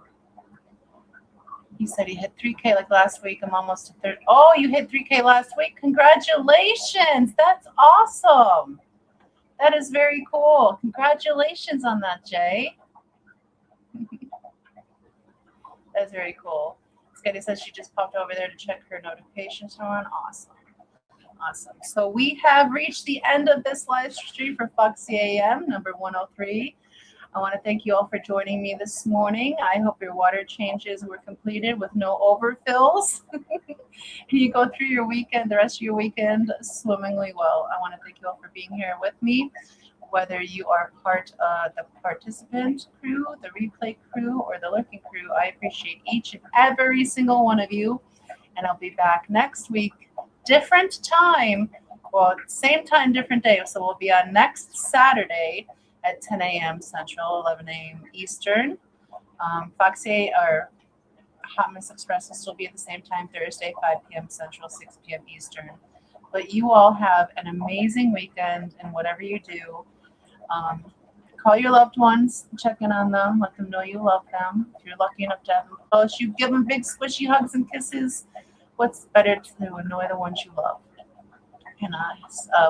He said he hit 3K like last week. I'm almost to 30. Oh, you hit 3K last week. Congratulations. That's awesome. That is very cool. Congratulations on that, Jay. That's very cool. Sketty says she just popped over there to check her notifications are on. Awesome. Awesome. So we have reached the end of this live stream for Foxie A.M. number 103. I want to thank you all for joining me this morning. I hope your water changes were completed with no overfills. You go through your weekend, the rest of your weekend, swimmingly well. I want to thank you all for being here with me. Whether you are part of the participant crew, the replay crew, or the lurking crew, I appreciate each and every single one of you. And I'll be back next week. Different time, well, same time, different day. So we'll be on next Saturday at 10 a.m. Central, 11 a.m. Eastern. Foxie or Hot Miss Express will still be at the same time, Thursday, 5 p.m. Central, 6 p.m. Eastern. But you all have an amazing weekend, and whatever you do, call your loved ones, check in on them, let them know you love them. If you're lucky enough to have them close, you give them big squishy hugs and kisses. What's better to annoy the ones you love? And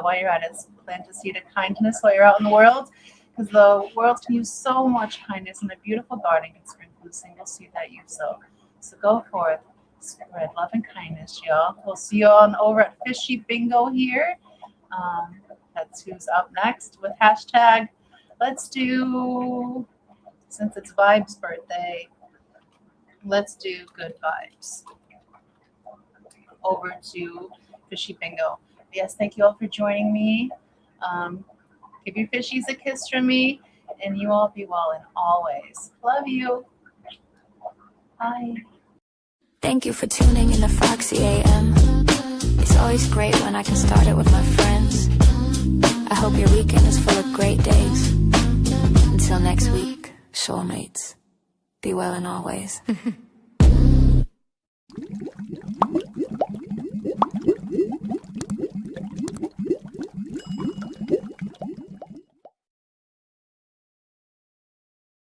while you're at it, plant a seed of kindness while you're out in the world, because the world can use so much kindness, and a beautiful garden can spring from a single seed that you sow. So go forth, spread love and kindness, y'all. We'll see you on over at Fishy Bingo here. That's who's up next with hashtag. Let's do, since it's Vibes' birthday, let's do good vibes. Over to Fishy Bingo. Yes, thank you all for joining me. Give your fishies a kiss from me, and you all be well in all ways. Love you. Bye. Thank you for tuning in to Foxie A.M. It's always great when I can start it with my friends. I hope your weekend is full of great days. Until next week, soulmates, be well in all ways.